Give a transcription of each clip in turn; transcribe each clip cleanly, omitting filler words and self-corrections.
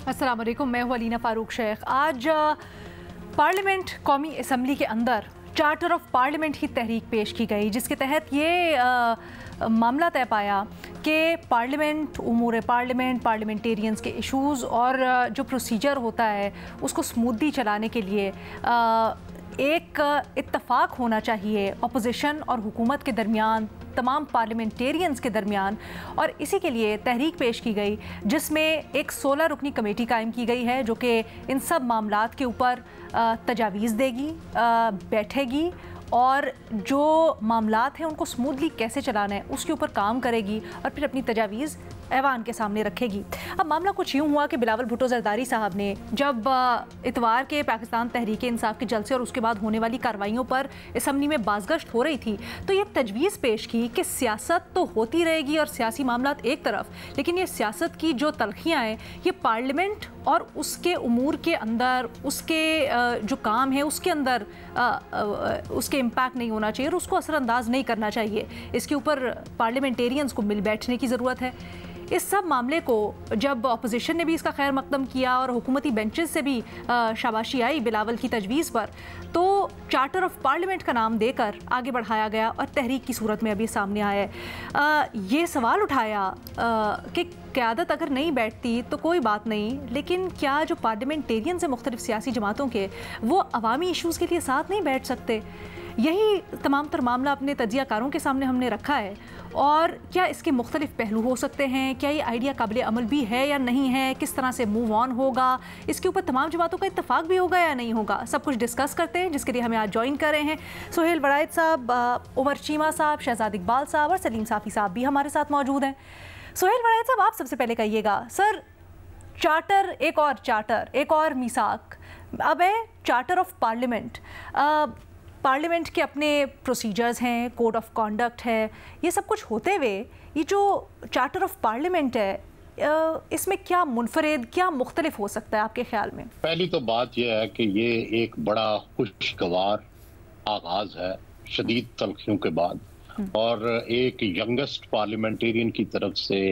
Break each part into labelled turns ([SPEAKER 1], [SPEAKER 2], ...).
[SPEAKER 1] अस्सलाम वालेकुम, मैं हूं अलीना फ़ारूक शेख। आज पार्लियामेंट कौमी असम्बली के अंदर चार्टर ऑफ पार्लियामेंट की तहरीक पेश की गई, जिसके तहत ये मामला तय पाया कि पार्लियामेंट, उमूर पार्लियामेंट, पार्लियामेंटेरियंस के इशूज़ और जो प्रोसीजर होता है उसको स्मूथली चलाने के लिए एक इत्तफ़ाक होना चाहिए अपोजिशन और हुकूमत के दरमियान, तमाम पार्लियामेंटेरियंस के दरमियान। और इसी के लिए तहरीक पेश की गई जिसमें एक 16 रुकनी कमेटी कायम की गई है जो कि इन सब मामलात के ऊपर तजावीज़ देगी, बैठेगी और जो मामलात हैं उनको स्मूथली कैसे चलाना है उसके ऊपर काम करेगी और फिर अपनी तजावीज़ ऐवान के सामने रखेगी। अब मामला कुछ यूँ हुआ कि बिलावल भुट्टो ज़रदारी साहब ने जब इतवार के पाकिस्तान तहरीक इंसाफ के जलसे और उसके बाद होने वाली कार्रवाइयों पर असम्बली में बाज़गश्त हो रही थी, तो ये तजवीज़ पेश की कि सियासत तो होती रहेगी और सियासी मामलात एक तरफ, लेकिन ये सियासत की जो तलखियाँ हैं ये पार्लियामेंट और उसके उमूर के अंदर, उसके जो काम है उसके अंदर उसके इम्पैक्ट नहीं होना चाहिए और उसको असरअंदाज नहीं करना चाहिए। इसके ऊपर पार्लियामेंटेरियंस को मिल बैठने की ज़रूरत है। इस सब मामले को जब अपोजिशन ने भी इसका खैर मकदम किया और हुकूमती बेंचेस से भी शाबाशी आई बिलावल की तजवीज़ पर, तो चार्टर ऑफ पार्लियामेंट का नाम देकर आगे बढ़ाया गया और तहरीक की सूरत में अभी सामने आया है। ये सवाल उठाया कि क़यादत अगर नहीं बैठती तो कोई बात नहीं, लेकिन क्या जो पार्लियामेंटेरियंस हैं मुख्तलिफ सियासी जमातों के, वो अवामी इशूज़ के लिए साथ नहीं बैठ सकते? यही तमाम तर मामला अपने तजियाकारों के सामने हमने रखा है। और क्या इसके मुख्तलिफ पहलू हो सकते हैं, क्या ये आइडिया काबिल अमल भी है या नहीं है, किस तरह से मूव ऑन होगा, इसके ऊपर तमाम जमातों का इत्तफाक भी होगा या नहीं होगा, सब कुछ डिस्कस करते हैं, जिसके लिए हमें आज ज्वाइन कर रहे हैं सुहेल वड़ाइद साहब, उमर चीमा साहब, शहजाद इकबाल साहब और सलीम साफ़ी साहब भी हमारे साथ मौजूद हैं। सुहेल वड़ाइद साहब, आप सबसे पहले कहिएगा, सर चार्टर, एक और मीसाक, अब है चार्टर ऑफ पार्लियामेंट। पार्लियामेंट के अपने प्रोसीजर्स हैं, कोड ऑफ कॉन्डक्ट है, ये सब कुछ होते हुए ये जो चार्टर ऑफ पार्लियामेंट है इसमें क्या मुनफरिद, क्या मुख्तलिफ हो सकता है आपके ख्याल में?
[SPEAKER 2] पहली तो बात यह है कि ये एक बड़ा खुशगवार आगाज है शदीद तलखियों के बाद, और एक यंगेस्ट पार्लियामेंटेरियन की तरफ से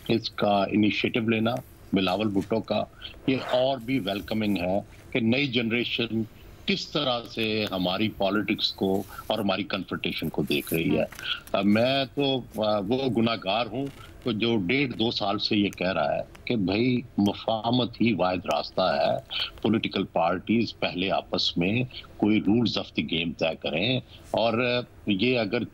[SPEAKER 2] इसका इनिशिएटिव लेना बिलावल भुट्टो का, ये और भी वेलकमिंग है कि नई जनरेशन किस तरह से हमारी पॉलिटिक्स को और हमारी कन्फ्रंटेशन को देख रही है। मैं तो वो गुनाहगार हूँ तो जो 1.5-2 साल से ये कह रहा है कि भाई मुफाहमत ही वाहिद रास्ता है, पॉलिटिकल पार्टीज पहले आपस में कोई रूल्स ऑफ द गेम तय करें। और ये अगर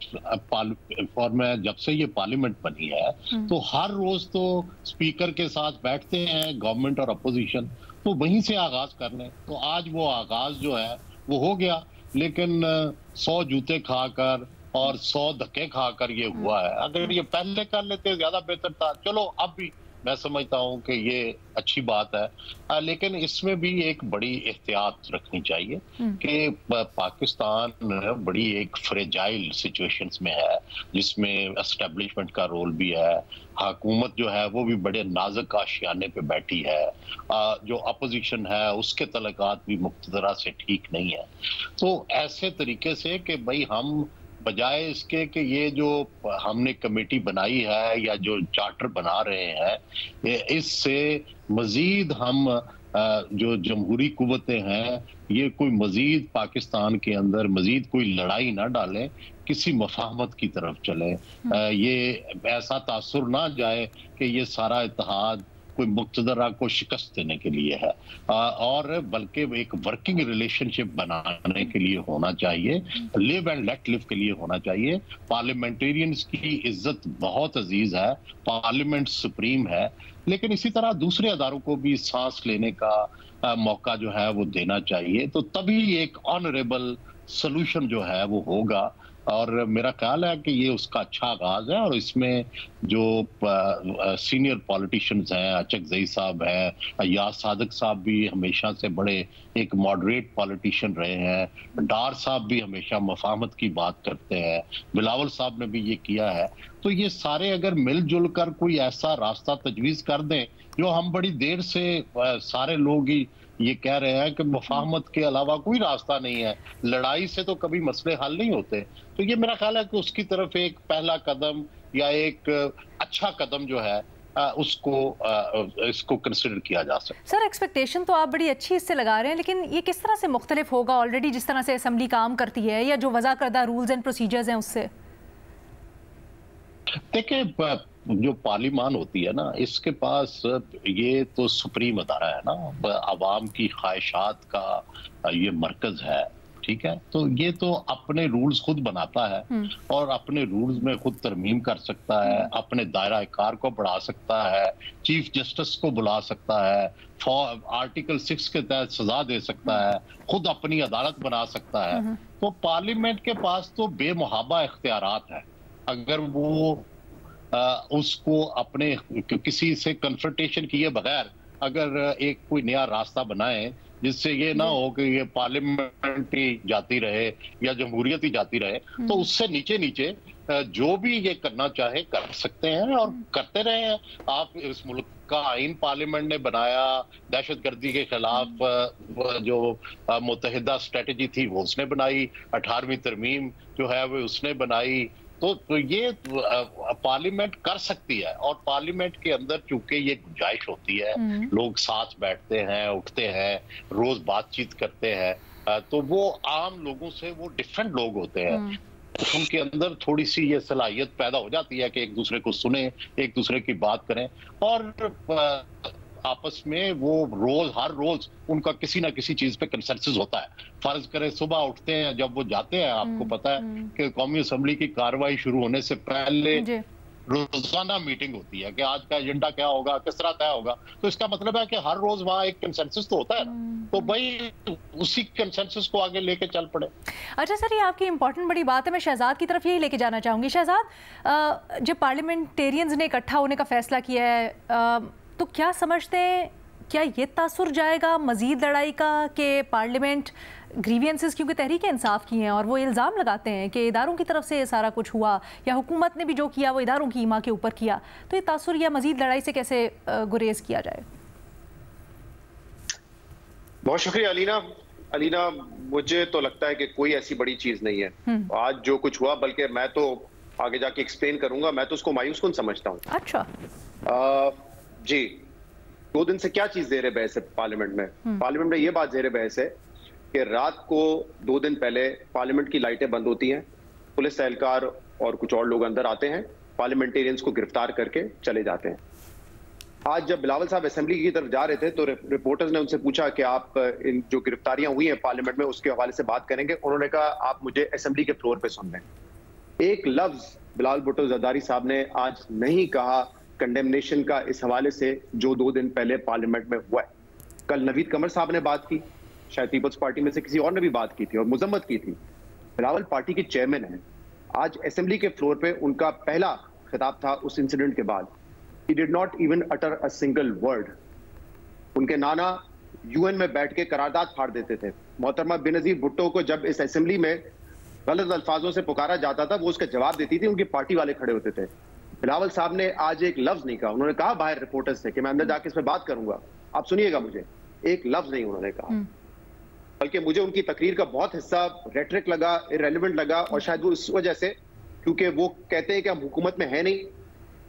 [SPEAKER 2] और मैं जब से ये पार्लियामेंट बनी है तो हर रोज तो स्पीकर के साथ बैठते हैं गवर्नमेंट और अपोजिशन, तो वहीं से आगाज कर लें। तो आज वो आगाज जो है वो हो गया, लेकिन 100 जूते खाकर और 100 धक्के खाकर ये हुआ है। अगर ये पहले कर लेते ज्यादा बेहतर था। चलो अब भी मैं समझता हूँ कि ये अच्छी बात है, लेकिन इसमें भी एक बड़ी एहतियात रखनी चाहिए कि पाकिस्तान बड़ी एक फ्रेजाइल सिचुएशंस में है जिसमें एस्टेब्लिशमेंट का रोल भी है, हुकूमत जो है वो भी बड़े नाजुक आशियाने पे बैठी है, जो अपोजिशन है उसके तलकात भी मुख्तदरा से ठीक नहीं है। तो ऐसे तरीके से कि भाई हम बजाय इसके कि ये जो हमने कमेटी बनाई है या जो चार्टर बना रहे हैं, इससे मजीद हम जो जमहूरी कुव्वतें हैं ये कोई मजीद पाकिस्तान के अंदर मजीद कोई लड़ाई ना डालें, किसी मफाहमत की तरफ चले। ये ऐसा तासुर ना जाए कि ये सारा इत्तेहाद कोई मुक्तदरा को शिकस्त देने के लिए है, और बल्कि एक वर्किंग रिलेशनशिप बनाने के लिए होना चाहिए, लिव एंड लेट लिव के लिए होना चाहिए। पार्लियामेंटेरियंस की इज्जत बहुत अजीज है, पार्लियामेंट सुप्रीम है, लेकिन इसी तरह दूसरे अदारों को भी सांस लेने का मौका जो है वो देना चाहिए। तो तभी एक ऑनरेबल सोल्यूशन जो है वो होगा, और मेरा ख्याल है कि ये उसका अच्छा आगाज है। और इसमें जो सीनियर पॉलिटिशियंस हैं, अचकजई साहब हैं, अय्याज सादिक साहब भी हमेशा से बड़े एक मॉडरेट पॉलिटिशियन रहे हैं, डार साहब भी हमेशा मफाहमत की बात करते हैं, बिलावल साहब ने भी ये किया है। तो ये सारे अगर मिलजुल कर कोई ऐसा रास्ता तजवीज कर दें, जो हम बड़ी देर से सारे लोग ही ये कह रहे हैं कि मुफाहमत के अलावा कोई रास्ता नहीं है, लड़ाई से तो कभी मसले हल नहीं होते, तो ये मेरा ख्याल है कि उसकी तरफ एक पहला कदम या एक अच्छा कदम जो है इसको कंसिडर किया जा सकता।
[SPEAKER 1] सर, एक्सपेक्टेशन तो आप बड़ी अच्छी इससे लगा रहे हैं, लेकिन ये किस तरह से मुख्तलिफ होगा ऑलरेडी जिस तरह से असेंबली काम करती है, या जो वज़ा करदा रूल्स एंड प्रोसीजर्स हैं उससे?
[SPEAKER 2] देखिए, जो पार्लियामान होती है ना, इसके पास ये तो सुप्रीम अदारा है ना, आवाम की ख्वाहिशात का ये मरकज है, ठीक है। तो ये तो अपने रूल्स खुद बनाता है और अपने रूल्स में खुद तरमीम कर सकता है, अपने दायरा कार को बढ़ा सकता है, चीफ जस्टिस को बुला सकता है, आर्टिकल 6 के तहत सजा दे सकता है, खुद अपनी अदालत बना सकता है। तो पार्लियामेंट के पास तो बेमुहाबा इख्तियारात है। अगर वो उसको अपने किसी से कन्फ्रंटेशन किए बगैर अगर एक कोई नया रास्ता बनाए जिससे ये ना हो कि ये पार्लियामेंट ही जाती रहे या जमहूरियत ही जाती रहे, तो उससे नीचे नीचे जो भी ये करना चाहे कर सकते हैं और करते रहे हैं। आप इस मुल्क का आइन पार्लियामेंट ने बनाया, दहशतगर्दी के खिलाफ जो मुत्तहिदा स्ट्रेटेजी थी वो उसने बनाई, 18वीं तरमीम जो है वो उसने बनाई। तो ये पार्लियामेंट कर सकती है, और पार्लियामेंट के अंदर चूंकि ये गुंजाइश होती है, लोग साथ बैठते हैं, उठते हैं, रोज बातचीत करते हैं, तो वो आम लोगों से वो डिफरेंट लोग होते हैं, उनके अंदर थोड़ी सी ये सलाहियत पैदा हो जाती है कि एक दूसरे को सुने, एक दूसरे की बात करें, और आपस में वो हर रोज उनका किसी ना किसी चीज पे कंसेंसस होता है। फर्ज करें सुबह उठते हैं, जब वो जाते हैं, आपको पता है कि कौमी असेंबली की कार्रवाई शुरू होने से पहले रोजाना मीटिंग होती है कि आज का एजेंडा क्या होगा, किस तरह तय होगा। तो इसका मतलब है कि हर रोज वहाँ एक कंसेंसस तो होता है ना, तो भाई उसी कंसेंसस को आगे लेके चल पड़े।
[SPEAKER 1] अच्छा सर, ये आपकी इंपॉर्टेंट बड़ी बात है, मैं शहजाद की तरफ यही लेके जाना चाहूंगी। शहजाद, जब पार्लियामेंटेरियंस ने इकट्ठा होने का फैसला किया है, तो क्या समझते हैं, क्या ये तासुर जाएगा मजीद लड़ाई का कि पार्लियामेंट ग्रीवियंसेस, क्योंकि तहरीक इंसाफ की हैं और वो इल्ज़ाम लगाते हैं कि इदारों की तरफ से ये सारा कुछ हुआ, या हुकूमत ने भी जो किया वो इदारों की ईमा के ऊपर किया, तो ये तासुर या मजीद लड़ाई से कैसे गुरेज किया जाए?
[SPEAKER 3] बहुत शुक्रिया अलीना, मुझे तो लगता है कि कोई ऐसी बड़ी चीज नहीं है आज जो कुछ हुआ, बल्कि मैं तो आगे जाके एक्सप्लेन करूंगा, मैं तो उसको मायूस कुन समझता हूँ।
[SPEAKER 1] अच्छा
[SPEAKER 3] जी, 2 दिन से क्या चीज जेर बहस है पार्लियामेंट में? पार्लियामेंट में ये बात जेर बहस है कि रात को 2 दिन पहले पार्लियामेंट की लाइटें बंद होती हैं, पुलिस एहलकार और कुछ और लोग अंदर आते हैं, पार्लियामेंटेरियंस को गिरफ्तार करके चले जाते हैं। आज जब बिलावल साहब असेंबली की तरफ जा रहे थे तो रिपोर्टर्स ने उनसे पूछा कि आप इन जो गिरफ्तारियां हुई हैं पार्लियामेंट में उसके हवाले से बात करेंगे। उन्होंने कहा आप मुझे असेंबली के फ्लोर पे सुन लें। एक लफ्ज बिलावल भुट्टो जरदारी साहब ने आज नहीं कहा कंडेमनेशन का इस हवाले से जो 2 दिन पहले पार्लियामेंट में हुआ है। कल नवीद कमर साहब ने बात की, शायद पीपल्स पार्टी में से किसी और ने भी बात की थी और मुजम्मत की थी। बिलावल पार्टी के चेयरमैन हैं, आज असेंबली के फ्लोर पे उनका पहला खिताब था उस इंसिडेंट के बाद। He did not even utter a single word. उनके नाना यूएन में बैठ के करारदाद फाड़ देते थे। मोहतरमा बेनजीर भुट्टो को जब इस असेंबली में गलत अल्फाजों से पुकारा जाता था वो उसका जवाब देती थी, उनकी पार्टी वाले खड़े होते थे। बिलावल साहब ने आज एक लफ्ज नहीं कहा। उन्होंने कहा बाहर रिपोर्टर्स से कि मैं अंदर जाके इस पर बात करूंगा, आप सुनिएगा मुझे, एक लफ्ज नहीं उन्होंने कहा। बल्कि मुझे उनकी तकरीर का बहुत हिस्सा रेटरिक लगा, इररेलेवेंट लगा, और शायद वो इस वजह से क्योंकि वो कहते हैं कि हम हुकूमत में है नहीं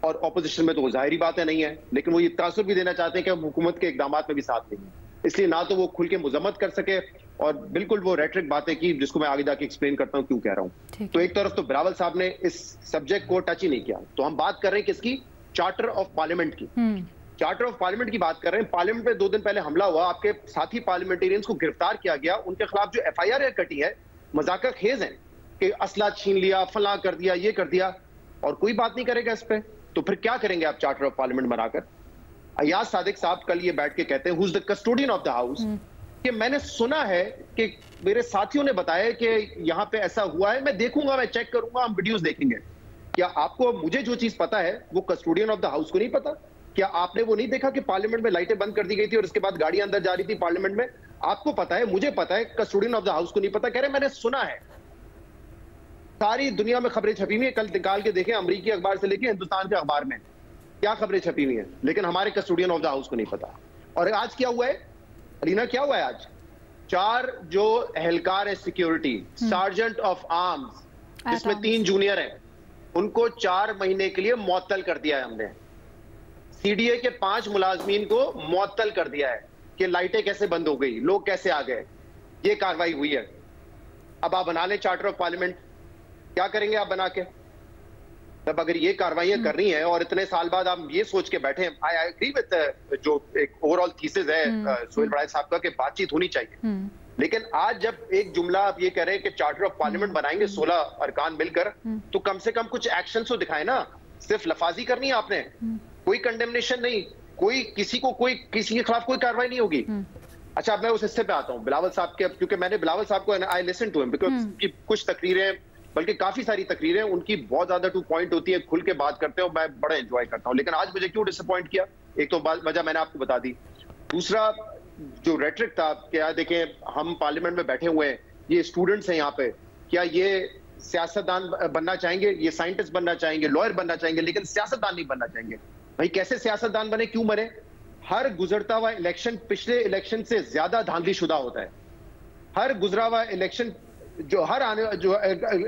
[SPEAKER 3] और ऑपोजिशन में तो वो जाहिरी बातें नहीं है, लेकिन वो ये तासुर भी देना चाहते हैं कि हम हुकूमत के इकदाम में भी साथ नहीं है, इसलिए ना तो वो खुल के मुजम्मत कर सके और बिल्कुल वो रेटरिक बातें की जिसको मैं आगे जाके एक्सप्लेन करता हूं क्यों कह रहा हूं। तो एक तरफ तो बिलावल साहब ने इस सब्जेक्ट को टच ही नहीं किया। तो हम बात कर रहे हैं किसकी? चार्टर ऑफ पार्लियामेंट की। चार्टर ऑफ पार्लियामेंट की बात कर रहे हैं। पार्लियामेंट में 2 दिन पहले हमला हुआ, आपके साथी पार्लियामेंटेरियंस को गिरफ्तार किया गया, उनके खिलाफ जो FIR कटी है मजाक खेज है कि असला छीन लिया, फला कर दिया, ये कर दिया, और कोई बात नहीं करेगा इस पे। तो फिर क्या करेंगे आप चार्टर ऑफ पार्लियामेंट बनाकर? अयाज सादिक साहब कल ये बैठ के कहते हैं who is the custodian of the house, कि मैंने सुना है कि मेरे साथियों ने बताया कि यहां पे ऐसा हुआ है, मैं देखूंगा, मैं चेक करूंगा, हम वीडियोस देखेंगे। क्या आपको मुझे जो चीज पता है वो कस्टोडियन ऑफ द हाउस को नहीं पता? क्या आपने वो नहीं देखा कि पार्लियामेंट में लाइटें बंद कर दी गई थी और उसके बाद गाड़ियां अंदर जा रही थी पार्लियामेंट में? आपको पता है, मुझे पता है, कस्टोडियन ऑफ द हाउस को नहीं पता। कह रहे मैंने सुना है। सारी दुनिया में खबरें छपी हुई है, कल निकाल के देखें अमेरिकी अखबार से लेके हिंदुस्तान के अखबार में क्या खबरें छपी हुई है, लेकिन हमारे कस्टोडियन ऑफ द हाउस को नहीं पता। और आज क्या हुआ है अलीना, क्या हुआ है आज? 4 जो एहलकार है सिक्योरिटी, सार्जेंट ऑफ आर्म्स, जिसमें 3 जूनियर हैं, उनको 4 महीने के लिए मुअत्तल कर दिया है हमने। सीडीए के 5 मुलाजमीन को मुअत्तल कर दिया है कि लाइटें कैसे बंद हो गई, लोग कैसे आ गए, ये कार्रवाई हुई है। अब आप बना लें चार्टर ऑफ पार्लियामेंट, क्या करेंगे आप बना के? तब अगर ये कार्रवाइयां कर रही हैं और इतने साल बाद आप ये सोच के बैठे, आई एग्री विद जो एक ओवरऑल थीसिस है सोहेल बड़ाई साहब का कि बातचीत होनी चाहिए, लेकिन आज जब एक जुमला आप ये कह रहे हैं कि चार्टर ऑफ पार्लियामेंट बनाएंगे 16 अरकान मिलकर, तो कम से कम कुछ एक्शन तो दिखाए ना। सिर्फ लफाजी करनी है आपने, कोई कंडेमनेशन नहीं, कोई किसी के खिलाफ कोई कार्रवाई नहीं होगी। अच्छा, मैं उस हिस्से पे आता हूँ बिलावल साहब के, क्योंकि मैंने बिलावल साहब को I listen to him because कुछ तकरीरें, बल्कि काफी सारी तकरीरें उनकी बहुत ज्यादा टू पॉइंट होती है, खुल के बात करते हैं, मैं बड़ा एंजॉय करता हूँ। लेकिन आज मुझे क्यों डिसअपॉइंट किया, एक तो वजह मैंने आपको बता दी, दूसरा जो रेटरिक था कि यार देखें हम पार्लियामेंट में बैठे हुए हैं, ये स्टूडेंट्स हैं यहाँ पे, क्या ये सियासतदान बनना चाहेंगे, ये साइंटिस्ट बनना चाहेंगे, लॉयर बनना चाहेंगे, लेकिन सियासतदान नहीं बनना चाहेंगे। भाई कैसे सियासतदान बने, क्यों बने? हर गुजरता हुआ इलेक्शन पिछले इलेक्शन से ज्यादा धांधलीशुदा होता है। हर गुजरा हुआ इलेक्शन हर आने जो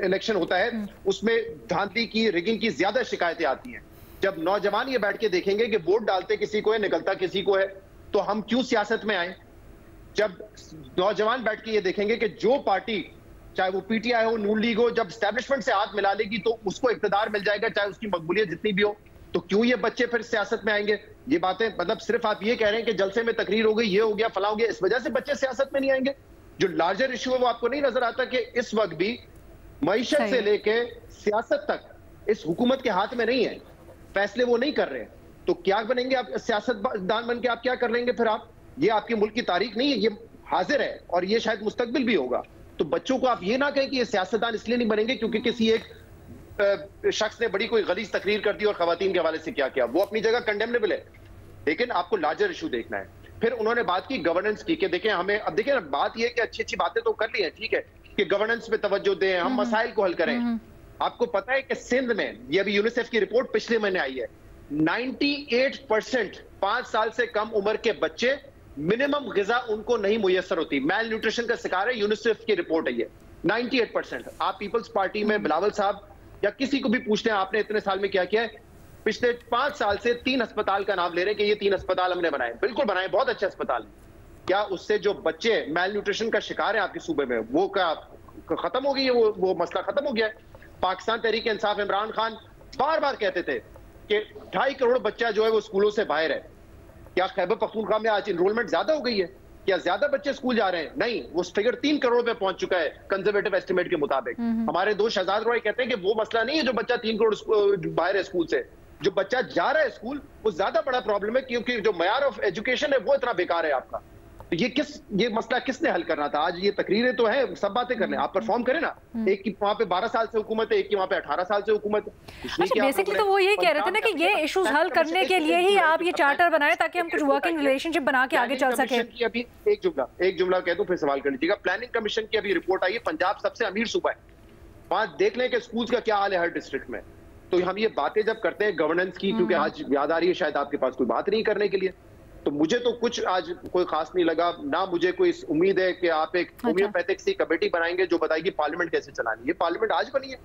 [SPEAKER 3] इलेक्शन होता है उसमें धांधली की, रिगिंग की ज्यादा शिकायतें आती हैं। जब नौजवान ये बैठ के देखेंगे कि वोट डालते किसी को है, निकलता किसी को है, तो हम क्यों सियासत में आए? जब नौजवान बैठ के ये देखेंगे कि जो पार्टी, चाहे वो पीटीआई हो, नून लीग हो, जब एस्टेब्लिशमेंट से हाथ मिला लेगी तो उसको इक्तदार मिल जाएगा, चाहे उसकी मकबूलियत जितनी भी हो, तो क्यों ये बच्चे फिर सियासत में आएंगे? ये बातें मतलब सिर्फ आप ये कह रहे हैं कि जलसे में तकरीर हो गई, ये हो गया, फला हो गया, इस वजह से बच्चे सियासत में नहीं आएंगे? जो लार्जर इशू है वो आपको नहीं नजर आता कि इस वक्त भी मईशत से लेके सियासत तक इस हुकूमत के हाथ में नहीं है, फैसले वो नहीं कर रहे हैं, तो क्या बनेंगे आप? सियासतदान बन के आप क्या कर लेंगे फिर आप? ये आपके मुल्क की तारीख नहीं है, ये हाजिर है और ये शायद मुस्तकबिल भी होगा। तो बच्चों को आप ये ना कहें कि ये सियासतदान इसलिए नहीं बनेंगे क्योंकि किसी एक शख्स ने बड़ी कोई गलीज तकरीर कर दी और खवातीन के हवाले से क्या किया, वो अपनी जगह कंडेमनेबल है, लेकिन आपको लार्जर इशू देखना है। फिर उन्होंने बात की गवर्नेंस की कि देखें हमें, अब देखें ना, बात ये कि अच्छी अच्छी बातें तो कर ली हैं, ठीक है, कि गवर्नेंस पे तवज्जो दें, हम मसाइल को हल करें। आपको पता है कि सिंध में, ये अभी यूनिसेफ की रिपोर्ट पिछले महीने आई है, 98% 5 साल से कम उम्र के बच्चे मिनिमम ग़िज़ा उनको नहीं मुयस्सर होती, मेल न्यूट्रिशन का शिकार है, यूनिसेफ की रिपोर्ट है ये 98%। आप पीपल्स पार्टी में बिलावल साहब या किसी को भी पूछते हैं आपने इतने साल में क्या किया है, पिछले 5 साल से 3 अस्पताल का नाम ले रहे हैं कि ये 3 अस्पताल हमने बनाए, बिल्कुल बनाए, बहुत अच्छे अस्पताल हैं। क्या उससे जो बच्चे मेल न्यूट्रिशन का शिकार है आपके सूबे में, वो क्या खत्म हो गई है? वो मसला खत्म हो गया है? पाकिस्तान तहरीक इंसाफ इमरान खान बार बार कहते थे कि 2.5 करोड़ बच्चा जो है वो स्कूलों से बाहर है। क्या खैबर पख्तूनख्वा में आज इनरोलमेंट ज्यादा हो गई है? क्या ज्यादा बच्चे स्कूल जा रहे हैं? नहीं, वो फिगर 3 करोड़ पे पहुंच चुका है कंजर्वेटिव एस्टिमेट के मुताबिक। हमारे दोस्त शहजाद रॉय कहते हैं कि वो मसला नहीं है जो बच्चा 3 करोड़ बाहर है स्कूल से, जो बच्चा जा रहा है स्कूल वो ज्यादा बड़ा प्रॉब्लम है, क्योंकि जो मयार ऑफ एजुकेशन है वो इतना बेकार है आपका। तो ये मसला किसने हल करना था? आज ये तकरीरें तो है, सब बातें करने, आप परफॉर्म करें ना। एक की वहां पे 12 साल से हुकूमत है, एक की वहां पे 18 साल से हुकूमत है।
[SPEAKER 1] अच्छा, बेसिकली तो वो ये कह रहे थे ना कि ये इश्यूज हल करने के लिए ही आप ये चार्टर बनाए ताकि हम कुछ वर्किंग रिलेशनशिप बना के आगे चल सके।
[SPEAKER 3] अभी एक जुमला कह दूं फिर सवाल कर लीजिएगा। प्लानिंग कमीशन की अभी रिपोर्ट आई है, पंजाब सबसे अमीर सूबा है, वहां देख लें कि स्कूल का क्या हाल है हर डिस्ट्रिक्ट में। तो हम ये बातें जब करते हैं गवर्नेंस की, क्योंकि आज याद आ रही है शायद आपके पास कोई बात नहीं करने के लिए, तो मुझे तो कुछ आज कोई खास नहीं लगा ना। मुझे कोई उम्मीद है कि आप एक होम्योपैथिक सी कमेटी बनाएंगे जो बताएगी पार्लियामेंट कैसे चलानी है। ये पार्लियामेंट आज बनी है,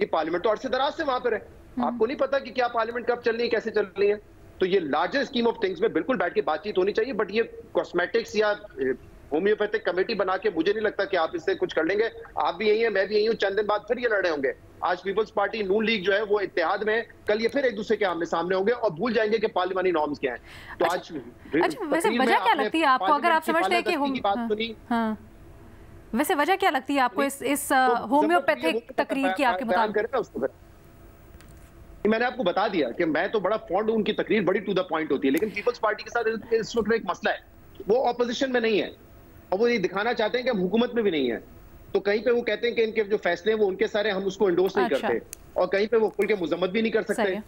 [SPEAKER 3] ये पार्लियामेंट तो अरसे दराज से वहां पर है, आपको नहीं पता कि क्या पार्लियामेंट कब चल रही है, कैसे चल रही है। तो ये लार्जर स्कीम ऑफ थिंग्स में बिल्कुल बैठ के बातचीत होनी चाहिए, बट ये कॉस्मेटिक्स या होम्योपैथिक कमेटी बना के मुझे नहीं लगता कि आप इससे कुछ कर लेंगे। आप भी यही है, मैं भी यही हूँ, चंद दिन बाद फिर ये लड़े होंगे। आज पीपल्स पार्टी नून लीग जो है वो इत्तेहाद में, कल ये फिर एक दूसरे के आमने सामने होंगे और भूल जाएंगे कि पार्लियामानी नॉर्म्स क्या हैं। तो आज
[SPEAKER 1] वैसे वजह क्या लगती है आपको, अगर आप समझते हैं कि वैसे वजह क्या लगती है आपको इस होम्योपैथिक तकरीर की आपके मुताबिक?
[SPEAKER 3] मैंने आपको बता दिया कि मैं तो बड़ा फॉन्ड हूं, उनकी तकरीर बड़ी टू द पॉइंट होती है, लेकिन पीपल्स पार्टी के साथ इस वक्त एक मसला है, वो ऑपोजिशन में नहीं है और वो ये दिखाना चाहते हैं कि हम हुकूमत में भी नहीं है। तो कहीं पे वो कहते हैं कि इनके जो फैसले हैं वो उनके सारे, हम उसको एंडोर्स नहीं करते, और कहीं पे वो खुल के मुजम्मत भी नहीं कर सकते।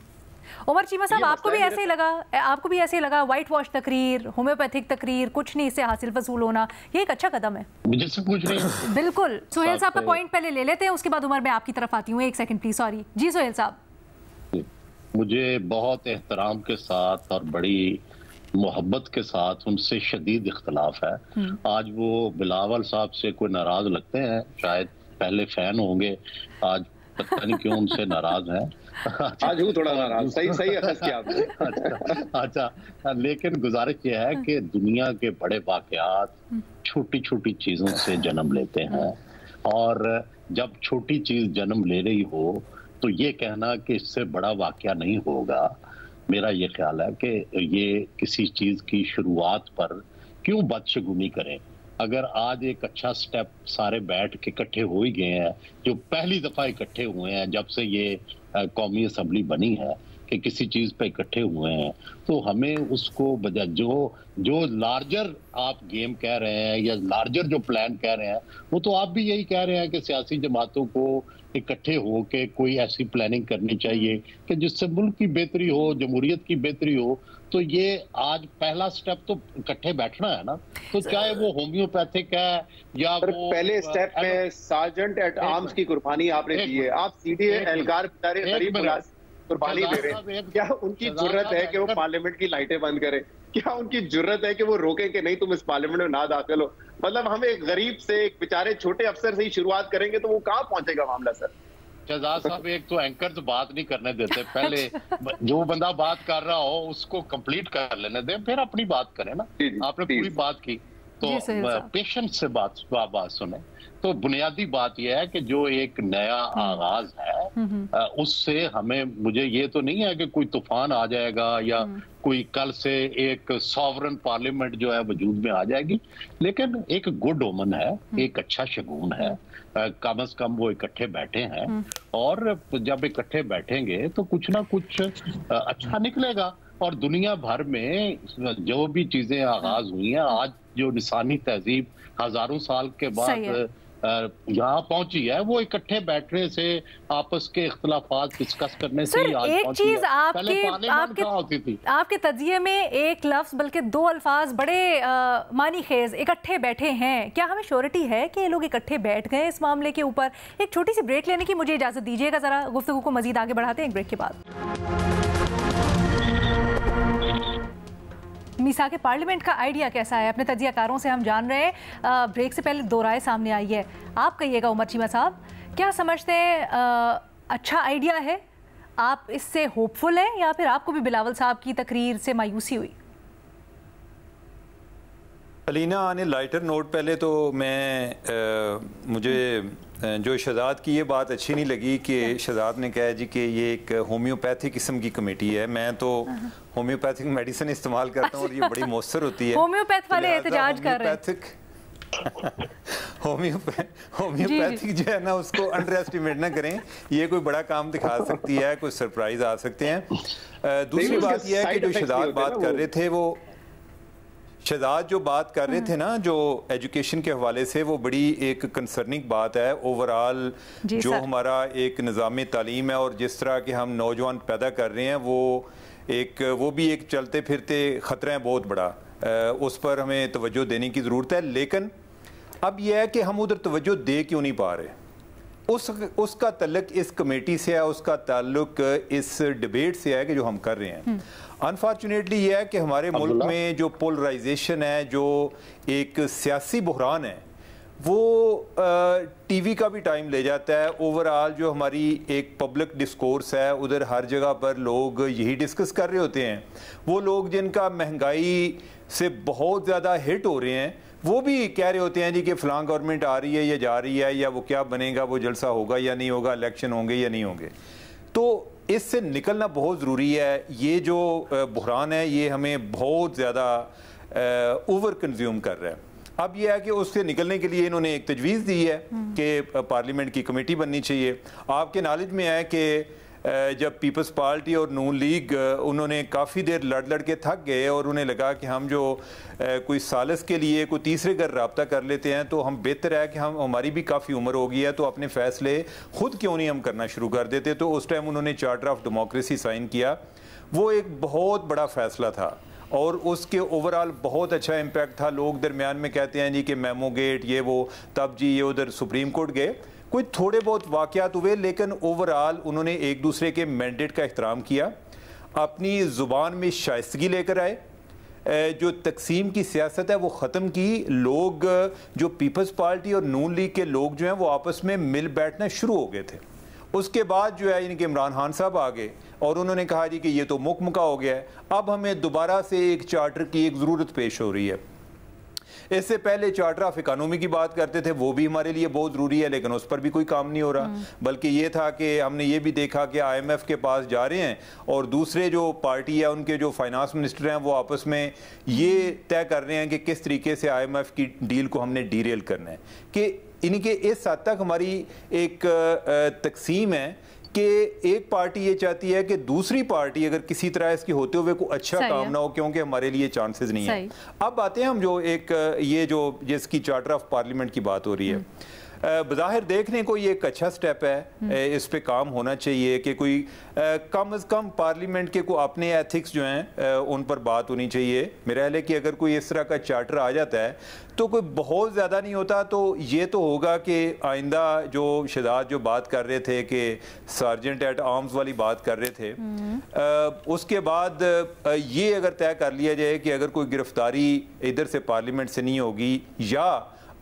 [SPEAKER 1] उमर चीमा साहब, आपको भी ऐसे ही लगा? आपको भी ऐसे ही लगा व्हाइट वॉश तकरीर, होम्योपैथिक तकरीर, कुछ नहीं इससे हासिल वसूल होना, ये एक अच्छा कदम है?
[SPEAKER 2] मुझे से पूछ रहे हैं।
[SPEAKER 1] बिल्कुल, सोहेल साहब का पॉइंट पहले ले लेते हैं, उसके बाद उमर मैं आपकी तरफ आती हूँ। 1 सेकंड प्लीज, सॉरी जी सोहेल साहब।
[SPEAKER 2] मुझे बहुत एहतराम के साथ और बड़ी मोहब्बत के साथ उनसे शदीद इख्तलाफ है। आज वो बिलावल साहब से कोई नाराज लगते हैं, शायद पहले फैन होंगे, आज पता नहीं क्यों उनसे नाराज हैं।
[SPEAKER 3] आज हूँ थोड़ा नाराज, सही अखज़ किया आपने।
[SPEAKER 2] अच्छा, लेकिन गुजारिश ये है कि दुनिया के बड़े वाकयात छोटी छोटी चीजों से जन्म लेते हैं, और जब छोटी चीज जन्म ले रही हो तो ये कहना कि इससे बड़ा वाकया नहीं होगा, मेरा ये ख्याल है कि ये किसी चीज की शुरुआत पर क्यों बदशगुनी करें। अगर आज एक अच्छा स्टेप सारे बैठ के इकट्ठे हो ही गए हैं, जो पहली दफा इकट्ठे हुए हैं जब से ये कौमी असम्बली बनी है कि किसी चीज पे इकट्ठे हुए हैं, तो हमें उसको बजाय जो लार्जर आप गेम कह रहे हैं या लार्जर जो प्लान कह रहे हैं, वो तो आप भी यही कह रहे हैं कि सियासी जमातों को इकट्ठे हो के कोई ऐसी प्लानिंग करनी चाहिए कि जिससे मुल्क की बेहतरी हो, जमहूरियत की बेहतरी हो। तो ये आज पहला स्टेप तो इकट्ठे बैठना है ना, तो चाहे वो होम्योपैथिक है या वो
[SPEAKER 3] पहले स्टेप में सार्जेंट एट आर्म्स की कुर्बानी आपने दी है, आप सीधे एहलकार बेचारे गरीब कुर्बानी दे रहे हैं। क्या उनकी जुर्रत है कि वो पार्लियामेंट की लाइटें बंद करें? क्या उनकी जुर्रत है कि वो रोके कि नहीं तुम इस पार्लियामेंट में ना दाखिल हो? मतलब हम एक गरीब से, एक बेचारे छोटे अफसर से ही शुरुआत करेंगे तो वो कहाँ पहुंचेगा मामला सर?
[SPEAKER 2] शहजाद साहब, एक तो एंकर तो बात नहीं करने देते, पहले जो बंदा बात कर रहा हो उसको कंप्लीट कर लेने दें, फिर अपनी बात करें ना। आपने पूरी बात की तो पेशेंस से बात सुने। तो बुनियादी बात यह है कि जो एक नया आगाज है उससे हमें, मुझे ये तो नहीं है कि कोई तूफान आ जाएगा या कोई कल से एक सॉवरन पार्लियामेंट जो है वजूद में आ जाएगी, लेकिन एक गुड ओमन है, एक अच्छा शगुन है। कम से कम वो इकट्ठे बैठे हैं, और जब इकट्ठे बैठेंगे तो कुछ ना कुछ अच्छा निकलेगा। और दुनिया भर में जो भी चीजें आगाज हुई हैं, आज जो इंसानी तहजीब हजारों साल के बाद यहाँ पहुंची है, वो इकट्ठे बैठने से, आपस के इख्तलाफात डिस्कस करने से ही आज
[SPEAKER 1] एक चीज आपके तजिए में एक लफ्ज बल्कि दो अल्फाज बड़े मानी खेज, इकट्ठे बैठे हैं। क्या हमें श्योरिटी है कि ये लोग इकट्ठे बैठ गए इस मामले के ऊपर? एक छोटी सी ब्रेक लेने की मुझे इजाजत दीजिएगा, जरा गुफ्तगू को मजीद आगे बढ़ाते हैं एक ब्रेक के बाद। मीसाक पार्लियामेंट का आइडिया कैसा है, अपने तजियाकारों से हम जान रहे हैं। ब्रेक से पहले दो राय सामने आई है, आप कहिएगा उमर चीमा साहब, क्या समझते हैं अच्छा आइडिया है? आप इससे होपफुल हैं या फिर आपको भी बिलावल साहब की तकरीर से मायूसी हुई?
[SPEAKER 4] अलीना, आने लाइटर नोट, पहले तो मुझे जो शहजाद की ये बात अच्छी नहीं लगी कि शहजाद ने कहा जी कि ये एक होम्योपैथिक किस्म की कमेटी है। मैं तो होम्योपैथिक मेडिसिन इस्तेमाल करता हूँ और ये बड़ी मौसर होती है।
[SPEAKER 1] होम्योपैथ वाले एहतजाज कर रहे हैं।
[SPEAKER 4] होम्योपैथिक जो है ना, उसको अंडर एस्टिमेट ना करें, ये कोई बड़ा काम दिखा सकती है, कोई सरप्राइज आ सकते हैं। दूसरी बात यह है कि जो शहजाद बात कर रहे थे, वो शहजाद जो बात कर रहे थे ना, जो एजुकेशन के हवाले से, वो बड़ी एक कंसर्निंग बात है। ओवरऑल जो हमारा एक निज़ाम तालीम है और जिस तरह के हम नौजवान पैदा कर रहे हैं, वो भी एक चलते फिरते ख़तरा है बहुत बड़ा। उस पर हमें तवज्जो देने की ज़रूरत है। लेकिन अब यह है कि हम उधर तवज्जो दे क्यों नहीं पा रहे। उसका ताल्लुक इस कमेटी से है, उसका ताल्लुक इस डिबेट से है कि जो हम कर रहे हैं। अनफॉर्चुनेटली यह है कि हमारे मुल्क में जो पोलराइजेशन है, जो एक सियासी बहरान है, वो टीवी का भी टाइम ले जाता है। ओवरऑल जो हमारी एक पब्लिक डिस्कोर्स है, उधर हर जगह पर लोग यही डिस्कस कर रहे होते हैं। वो लोग जिनका महंगाई से बहुत ज़्यादा हिट हो रहे हैं, वो भी कह रहे होते हैं जी कि फ़लाँ गवर्नमेंट आ रही है या जा रही है, या वो क्या बनेगा, वो जलसा होगा या नहीं होगा, इलेक्शन होंगे या नहीं होंगे। तो इससे निकलना बहुत ज़रूरी है। ये जो बहरान है, ये हमें बहुत ज़्यादा ओवर कंज्यूम कर रहा है। अब यह है कि उससे निकलने के लिए इन्होंने एक तजवीज़ दी है कि पार्लियामेंट की कमेटी बननी चाहिए। आपके नॉलेज में है कि जब पीपल्स पार्टी और नून लीग उन्होंने काफ़ी देर लड़ के थक गए और उन्हें लगा कि हम जो कोई सालिस के लिए कोई तीसरे घर रब्ता कर लेते हैं, तो हम बेहतर है कि हमारी भी काफ़ी उम्र हो गई है, तो अपने फ़ैसले खुद क्यों नहीं हम करना शुरू कर देते। तो उस टाइम उन्होंने चार्टर ऑफ डेमोक्रेसी साइन किया। वो एक बहुत बड़ा फ़ैसला था और उसके ओवरऑल बहुत अच्छा इम्पैक्ट था। लोग दरमियान में कहते हैं जी कि मेमो गेट ये वो, तब जी ये उधर सुप्रीम कोर्ट गए, कोई थोड़े बहुत वाक़यात हुए, लेकिन ओवरऑल उन्होंने एक दूसरे के मैंडेट का एहतराम किया, अपनी ज़ुबान में शाइस्तगी लेकर आए, जो तकसीम की सियासत है वो ख़त्म की। लोग जो पीपल्स पार्टी और नून लीग के लोग जो हैं वो आपस में मिल बैठना शुरू हो गए थे उसके बाद जो है इनके इमरान खान साहब आ गए और उन्होंने कहा जी कि ये तो मुकमका हो गया है, अब हमें दोबारा से एक चार्टर की एक ज़रूरत पेश हो रही है। इससे पहले चार्टर ऑफ इकोनॉमी की बात करते थे, वो भी हमारे लिए बहुत ज़रूरी है, लेकिन उस पर भी कोई काम नहीं हो रहा। बल्कि ये था कि हमने ये भी देखा कि IMF के पास जा रहे हैं और दूसरे जो पार्टी है उनके जो फाइनेंस मिनिस्टर हैं वो आपस में ये तय कर रहे हैं कि किस तरीके से IMF की डील को हमने डीरेल करना है। कि इनके इस हद तक हमारी एक तकसीम है कि एक पार्टी ये चाहती है कि दूसरी पार्टी अगर किसी तरह इसकी होते हुए कोई अच्छा काम ना हो, क्योंकि हमारे लिए चांसेस नहीं है। अब आते हैं हम जो एक ये जो जिसकी चार्टर ऑफ पार्लियामेंट की बात हो रही है, बज़ाहिर देखने को ये एक अच्छा स्टेप है, इस पे काम होना चाहिए कि कोई कम अज़ कम पार्लियामेंट के को अपने एथिक्स जो हैं उन पर बात होनी चाहिए। मेरा ख्याल है कि अगर कोई इस तरह का चार्टर आ जाता है तो कोई बहुत ज़्यादा नहीं होता, तो ये तो होगा कि आइंदा जो शहजाद जो बात कर रहे थे कि सार्जेंट एट आर्म्स वाली बात कर रहे थे, उसके बाद ये अगर तय कर लिया जाए कि अगर कोई गिरफ्तारी इधर से पार्लियामेंट से नहीं होगी या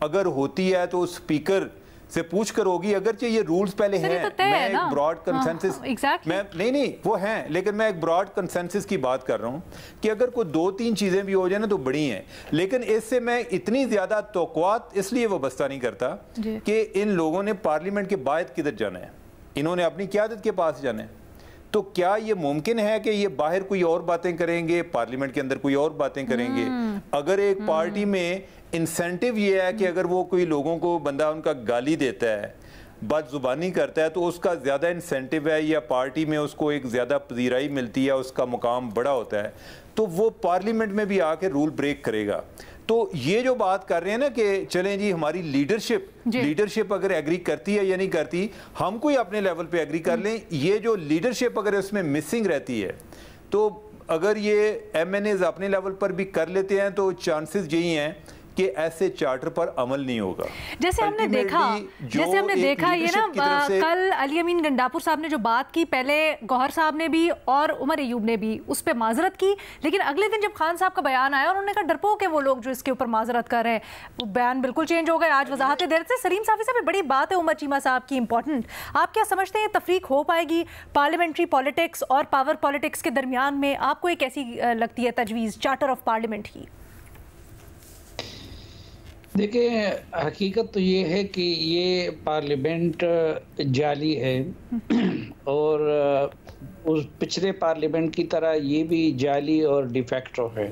[SPEAKER 4] अगर होती है तो स्पीकर से पूछ कर होगी, अगरचे ये रूल्स पहले हैं।
[SPEAKER 1] तो
[SPEAKER 4] मैं एक ब्रॉड कंसेंसस मैं नहीं वो हैं, लेकिन मैं एक ब्रॉड कंसेंसस की बात कर रहा हूं कि अगर कोई 2-3 चीजें भी हो जाए ना तो बड़ी हैं, लेकिन इससे मैं इतनी ज्यादा तौक़ुआत इसलिए वाबस्ता नहीं करता कि इन लोगों ने पार्लियामेंट के बाद किधर जाना है, इन्होंने अपनी क़यादत के पास जाना है। तो क्या ये मुमकिन है कि ये बाहर कोई और बातें करेंगे, पार्लियामेंट के अंदर कोई और बातें करेंगे? अगर एक पार्टी में इंसेंटिव ये है कि अगर वो कोई लोगों को बंदा उनका गाली देता है, बदजुबानी करता है, तो उसका ज़्यादा इंसेंटिव है या पार्टी में उसको एक ज़्यादा पजीराई मिलती है, उसका मुकाम बड़ा होता है, तो वो पार्लियामेंट में भी आके रूल ब्रेक करेगा। तो ये जो बात कर रहे हैं ना कि चलें जी हमारी लीडरशिप अगर एग्री करती है या नहीं करती, हम कोई अपने लेवल पे एग्री कर लें, ये जो लीडरशिप अगर इसमें मिसिंग रहती है, तो अगर ये MNAs अपने लेवल पर भी कर लेते हैं तो चांसेस यही हैं कि ऐसे चार्टर पर अमल नहीं होगा।
[SPEAKER 1] जैसे हमने देखा ये ना कल अली अमीन गंडापुर साहब ने जो बात की, पहले गौहर साहब ने भी और उमर अयूब ने भी उस पर माजरत की, लेकिन अगले दिन जब खान साहब का बयान आया और उन्होंने कहा डरपोक है वो लोग जो इसके ऊपर माजरत कर रहे हैं, वो बयान बिल्कुल चेंज हो गए। आज वजाहतें दे रहे थे सलीम साफी साहब, बड़ी बात है उमर चीमा साहब की इंपॉर्टेंट। आप क्या समझते हैं तफरीक हो पाएगी पार्लियामेंट्री पॉलिटिक्स और पावर पॉलिटिक्स के दरमियान में? आपको एक कैसी लगती है तजवीज़ चार्टर ऑफ पार्लियामेंट की?
[SPEAKER 5] देखिए, हकीकत तो ये है कि ये पार्लियामेंट जाली है और उस पिछले पार्लियामेंट की तरह ये भी जाली और डिफेक्टो है।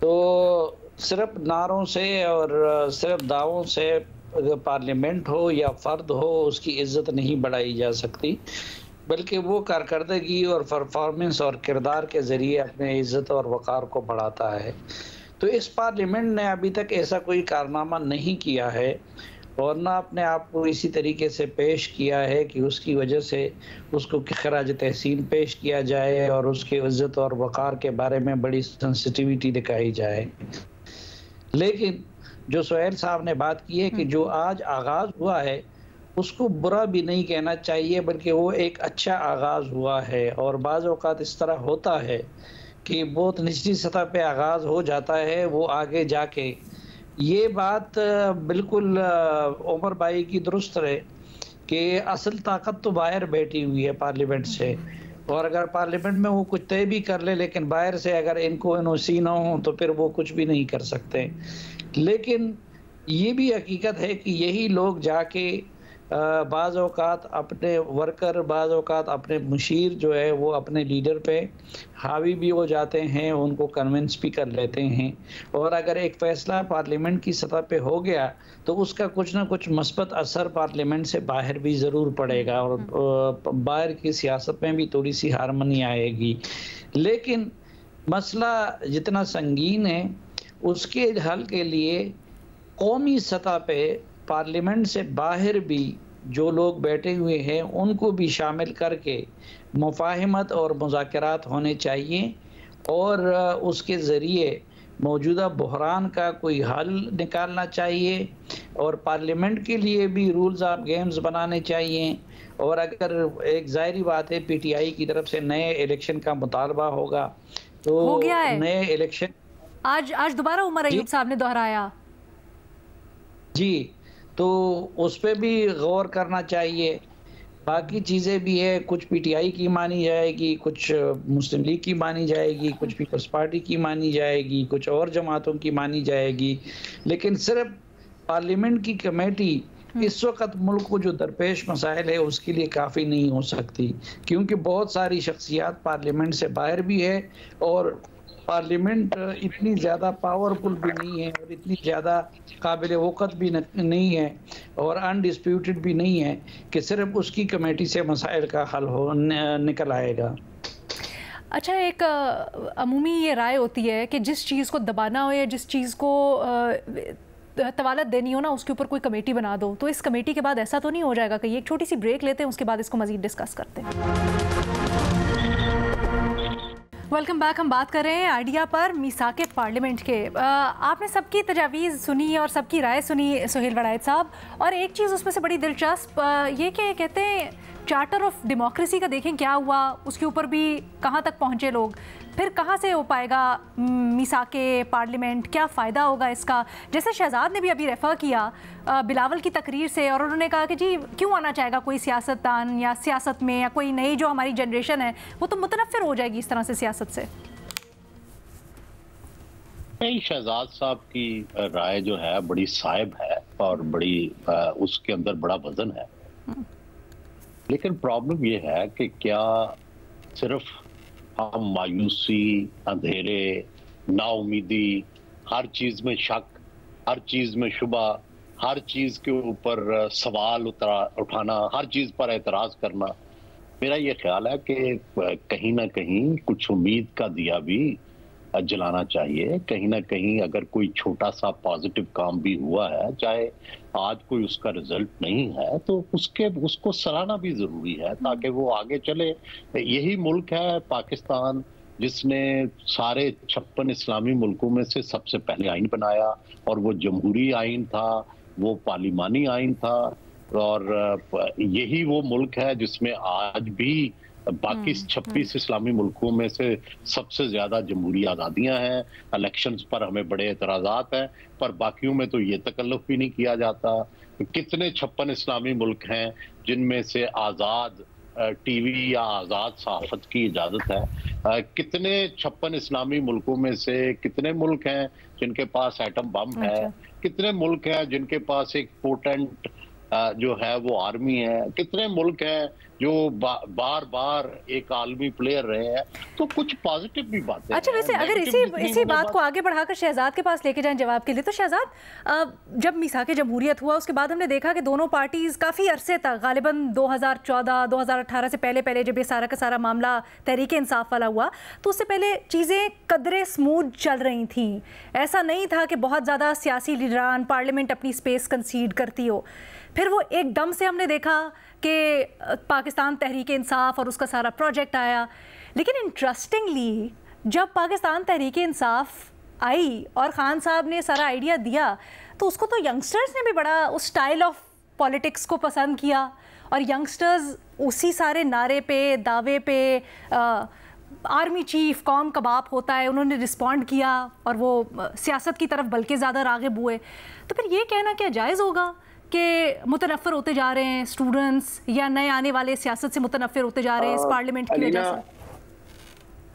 [SPEAKER 5] तो सिर्फ नारों से और सिर्फ दावों से पार्लियामेंट हो या फ़र्द हो उसकी इज़्ज़त नहीं बढ़ाई जा सकती, बल्कि वो कारकर्दगी और परफॉर्मेंस और किरदार के ज़रिए अपने इज़्ज़त और वक़ार को बढ़ाता है। तो इस पार्लियामेंट ने अभी तक ऐसा कोई कारनामा नहीं किया है और ना अपने आप को इसी तरीके से पेश किया है कि उसकी वजह से उसको खराज तहसीन पेश किया जाए और उसके इज़्ज़त और वक़ार के बारे में बड़ी सेंसिटिविटी दिखाई जाए। लेकिन जो सुहेल साहब ने बात की है कि जो आज आगाज़ हुआ है उसको बुरा भी नहीं कहना चाहिए, बल्कि वो एक अच्छा आगाज़ हुआ है। और बाज़ औक़ात इस तरह होता है कि बहुत निचली सतह पे आगाज़ हो जाता है, वो आगे जाके ये बात बिल्कुल उमर भाई की दुरुस्त है कि असल ताकत तो बाहर बैठी हुई है पार्लियामेंट से, और अगर पार्लियामेंट में वो कुछ तय भी कर ले लेकिन बाहर से अगर इनको एनओसी ना हो तो फिर वो कुछ भी नहीं कर सकते। लेकिन ये भी हकीकत है कि यही लोग जाके बाज़ औक़ात अपने वर्कर, बाज़ औक़ात अपने मुशीर जो है वो अपने लीडर पे हावी भी हो जाते हैं, उनको कन्विंस भी कर लेते हैं। और अगर एक फ़ैसला पार्लियामेंट की सतह पे हो गया तो उसका कुछ ना कुछ मस्बत असर पार्लियामेंट से बाहर भी ज़रूर पड़ेगा और बाहर की सियासत में भी थोड़ी सी हारमनी आएगी। लेकिन मसला जितना संगीन है उसके हल के लिए कौमी सतह पे पार्लियामेंट से बाहर भी जो लोग बैठे हुए हैं उनको भी शामिल करके मुफाहमत और मुज़ाकरात होने चाहिए और उसके ज़रिए मौजूदा बहरान का कोई हल निकालना चाहिए और पार्लियामेंट के लिए भी रूल्स ऑफ गेम्स बनाने चाहिए। और अगर एक ज़ाहिरी बात है PTI की तरफ से नए इलेक्शन का मुतालबा होगा तो
[SPEAKER 1] हो गया है
[SPEAKER 5] नए इलेक्शन
[SPEAKER 1] आज दोबारा उमर अयूब साहब ने दोहराया जी,
[SPEAKER 5] तो उस पर भी गौर करना चाहिए। बाकी चीज़ें भी है, कुछ पीटीआई की मानी जाएगी, कुछ मुस्लिम लीग की मानी जाएगी, कुछ पीपल्स पार्टी की मानी जाएगी, कुछ और जमातों की मानी जाएगी, लेकिन सिर्फ पार्लियामेंट की कमेटी इस वक्त मुल्क को जो दरपेश मसाइल है उसके लिए काफ़ी नहीं हो सकती, क्योंकि बहुत सारी शख्सियात पार्लियामेंट से बाहर भी है और पार्लियामेंट इतनी ज़्यादा पावरफुल भी नहीं है और इतनी ज़्यादा काबिल वक़्त भी नहीं है और अनडिस्प्यूटेड भी नहीं है कि सिर्फ उसकी कमेटी से मसाइल का हल निकल आएगा।
[SPEAKER 1] अच्छा, एक अमूमी ये राय होती है कि जिस चीज़ को दबाना हो या जिस चीज़ को तवालत देनी हो ना, उसके ऊपर कोई कमेटी बना दो। तो इस कमेटी के बाद ऐसा तो नहीं हो जाएगा कि एक छोटी सी ब्रेक लेते हैं, उसके बाद इसको मज़ीद डिस्कस करते हैं। Welcome back. हम बात कर रहे हैं आइडिया पर मीसाके पार्लियामेंट के। आपने सबकी तजावीज़ सुनी और सबकी राय सुनी सुहेल वड़ायत साहब, और एक चीज़ उसमें से बड़ी दिलचस्प ये कि कहते हैं चार्टर ऑफ डेमोक्रेसी का देखें क्या हुआ, उसके ऊपर भी कहाँ तक पहुँचे लोग, फिर कहाँ से हो पाएगा मीसाके पार्लियामेंट, क्या फ़ायदा होगा इसका। जैसे शहजाद ने भी अभी रेफ़र किया बिलावल की तकरीर से, और उन्होंने कहा कि जी क्यों आना चाहेगा कोई सियासतदान या सियासत में, या कोई नई जो हमारी जनरेशन है वो तो मुतनफ़िर हो जाएगी इस तरह से सियासत से।
[SPEAKER 2] शहजाद साहब की राय जो है बड़ी साहिब है और बड़ी उसके अंदर बड़ा वजन है, लेकिन प्रॉब्लम ये है कि क्या सिर्फ हम मायूसी, अंधेरे, नाउमीदी, हर चीज में शक, हर चीज में शुबा, हर चीज के ऊपर सवाल उठाना, हर चीज पर एतराज करना, मेरा ये ख्याल है कि कहीं ना कहीं कुछ उम्मीद का दिया भी जलाना चाहिए। कहीं ना कहीं अगर कोई छोटा सा पॉजिटिव काम भी हुआ है, चाहे आज कोई उसका रिजल्ट नहीं है, तो उसको सराहना भी जरूरी है ताकि वो आगे चले। यही मुल्क है पाकिस्तान जिसने सारे 56 इस्लामी मुल्कों में से सबसे पहले आइन बनाया, और वो जमहूरी आइन था, वो पार्लिमानी आइन था, और यही वो मुल्क है जिसमें आज भी बाकी 26 इस्लामी मुल्कों में से सबसे ज्यादा जमहूरी आज़ादियां हैं। इलेक्शंस पर हमें बड़े एतराज़ात हैं, पर बाकियों में तो ये तकल्लुफ भी नहीं किया जाता। कितने 56 इस्लामी मुल्क हैं जिनमें से आज़ाद टीवी या आज़ाद सहाफत की इजाज़त है? कितने 56 इस्लामी मुल्कों में से कितने मुल्क हैं जिनके पास एटम बम है? कितने मुल्क हैं जिनके पास एक पोटेंट जो है वो आर्मी है? कितने मुल्क हैं जो बार बार एक आलमी प्लेयर रहे हैं? तो कुछ पॉजिटिव भी बातें।
[SPEAKER 1] अच्छा, वैसे अगर इसी बात को आगे बढ़ाकर शहजाद के पास लेके जाएं जवाब के लिए, तो शहजाद, जब मिसाके जमहूरियत हुआ उसके बाद हमने देखा कि दोनों पार्टीज काफ़ी अरसे तक, गालिबन 2014-2018 से पहले जब ये सारा का सारा मामला तहरीक इंसाफ वाला हुआ, तो उससे पहले चीज़ें कदरे स्मूथ चल रही थी। ऐसा नहीं था कि बहुत ज़्यादा सियासी लीडरान, पार्लियामेंट अपनी स्पेस कंसीड करती हो। फिर वो एकदम से हमने देखा कि पाकिस्तान तहरीक इंसाफ और उसका सारा प्रोजेक्ट आया। लेकिन इंटरेस्टिंगली जब पाकिस्तान तहरीक इंसाफ आई और ख़ान साहब ने सारा आइडिया दिया, तो उसको तो यंगस्टर्स ने भी बड़ा उस स्टाइल ऑफ पॉलिटिक्स को पसंद किया, और यंगस्टर्स उसी सारे नारे पे, दावे पे, आर्मी चीफ कौम कबाब होता है, उन्होंने रिस्पॉन्ड किया और वो सियासत की तरफ बल्कि ज़्यादा राग़िब हुए। तो फिर ये कहना क्या जायज़ होगा कि मुतनफ़िर होते जा रहे हैं स्टूडेंट्स, या नए आने वाले सियासत से मुतनफ़िर होते जा रहे हैं इस पार्लियामेंट की वजह से?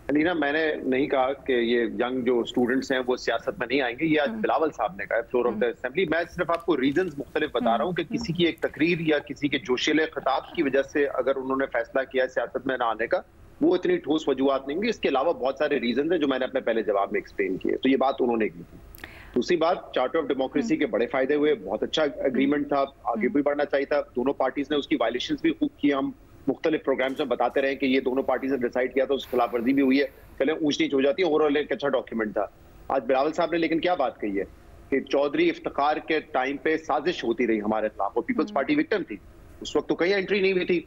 [SPEAKER 3] अलीना, मैंने नहीं कहा कि ये यंग जो स्टूडेंट्स हैं वो सियासत में नहीं आएंगे, ये आज बिलावल साहब ने कहा फ्लोर ऑफ द असेंबली। मैं सिर्फ आपको रीजंस मुख्तलिफ बता रहा हूँ कि किसी की एक तकरीर या किसी के जोशीले खिताब की वजह से अगर उन्होंने फैसला किया सियासत में ना आने का, वो इतनी ठोस वजूहात नहीं होंगी। इसके अलावा बहुत सारे रीजन हैं जो मैंने अपने पहले जवाब में एक्सप्लेन किए, तो ये बात उन्होंने की थी। दूसरी बात, चार्टर ऑफ डेमोक्रेसी के बड़े फायदे हुए, बहुत अच्छा एग्रीमेंट था, आगे भी बढ़ना चाहिए था। दोनों पार्टीज ने उसकी वायलेशंस भी खूब की, हम मुख्तलिफ प्रोग्राम्स में बताते रहे कि ये दोनों पार्टीज ने डिसाइड किया था, उसकी खिलाफ वर्जी भी हुई है, चले ऊंच नीच हो जाती है। ओवरऑल एक अच्छा डॉक्यूमेंट था। आज बिलावल साहब ने लेकिन क्या बात कही है कि चौधरी इफ्तिखार के टाइम पे साजिश होती रही हमारे खिलाफ, और पीपल्स पार्टी विक्टिम थी। उस वक्त तो कहीं एंट्री नहीं हुई थी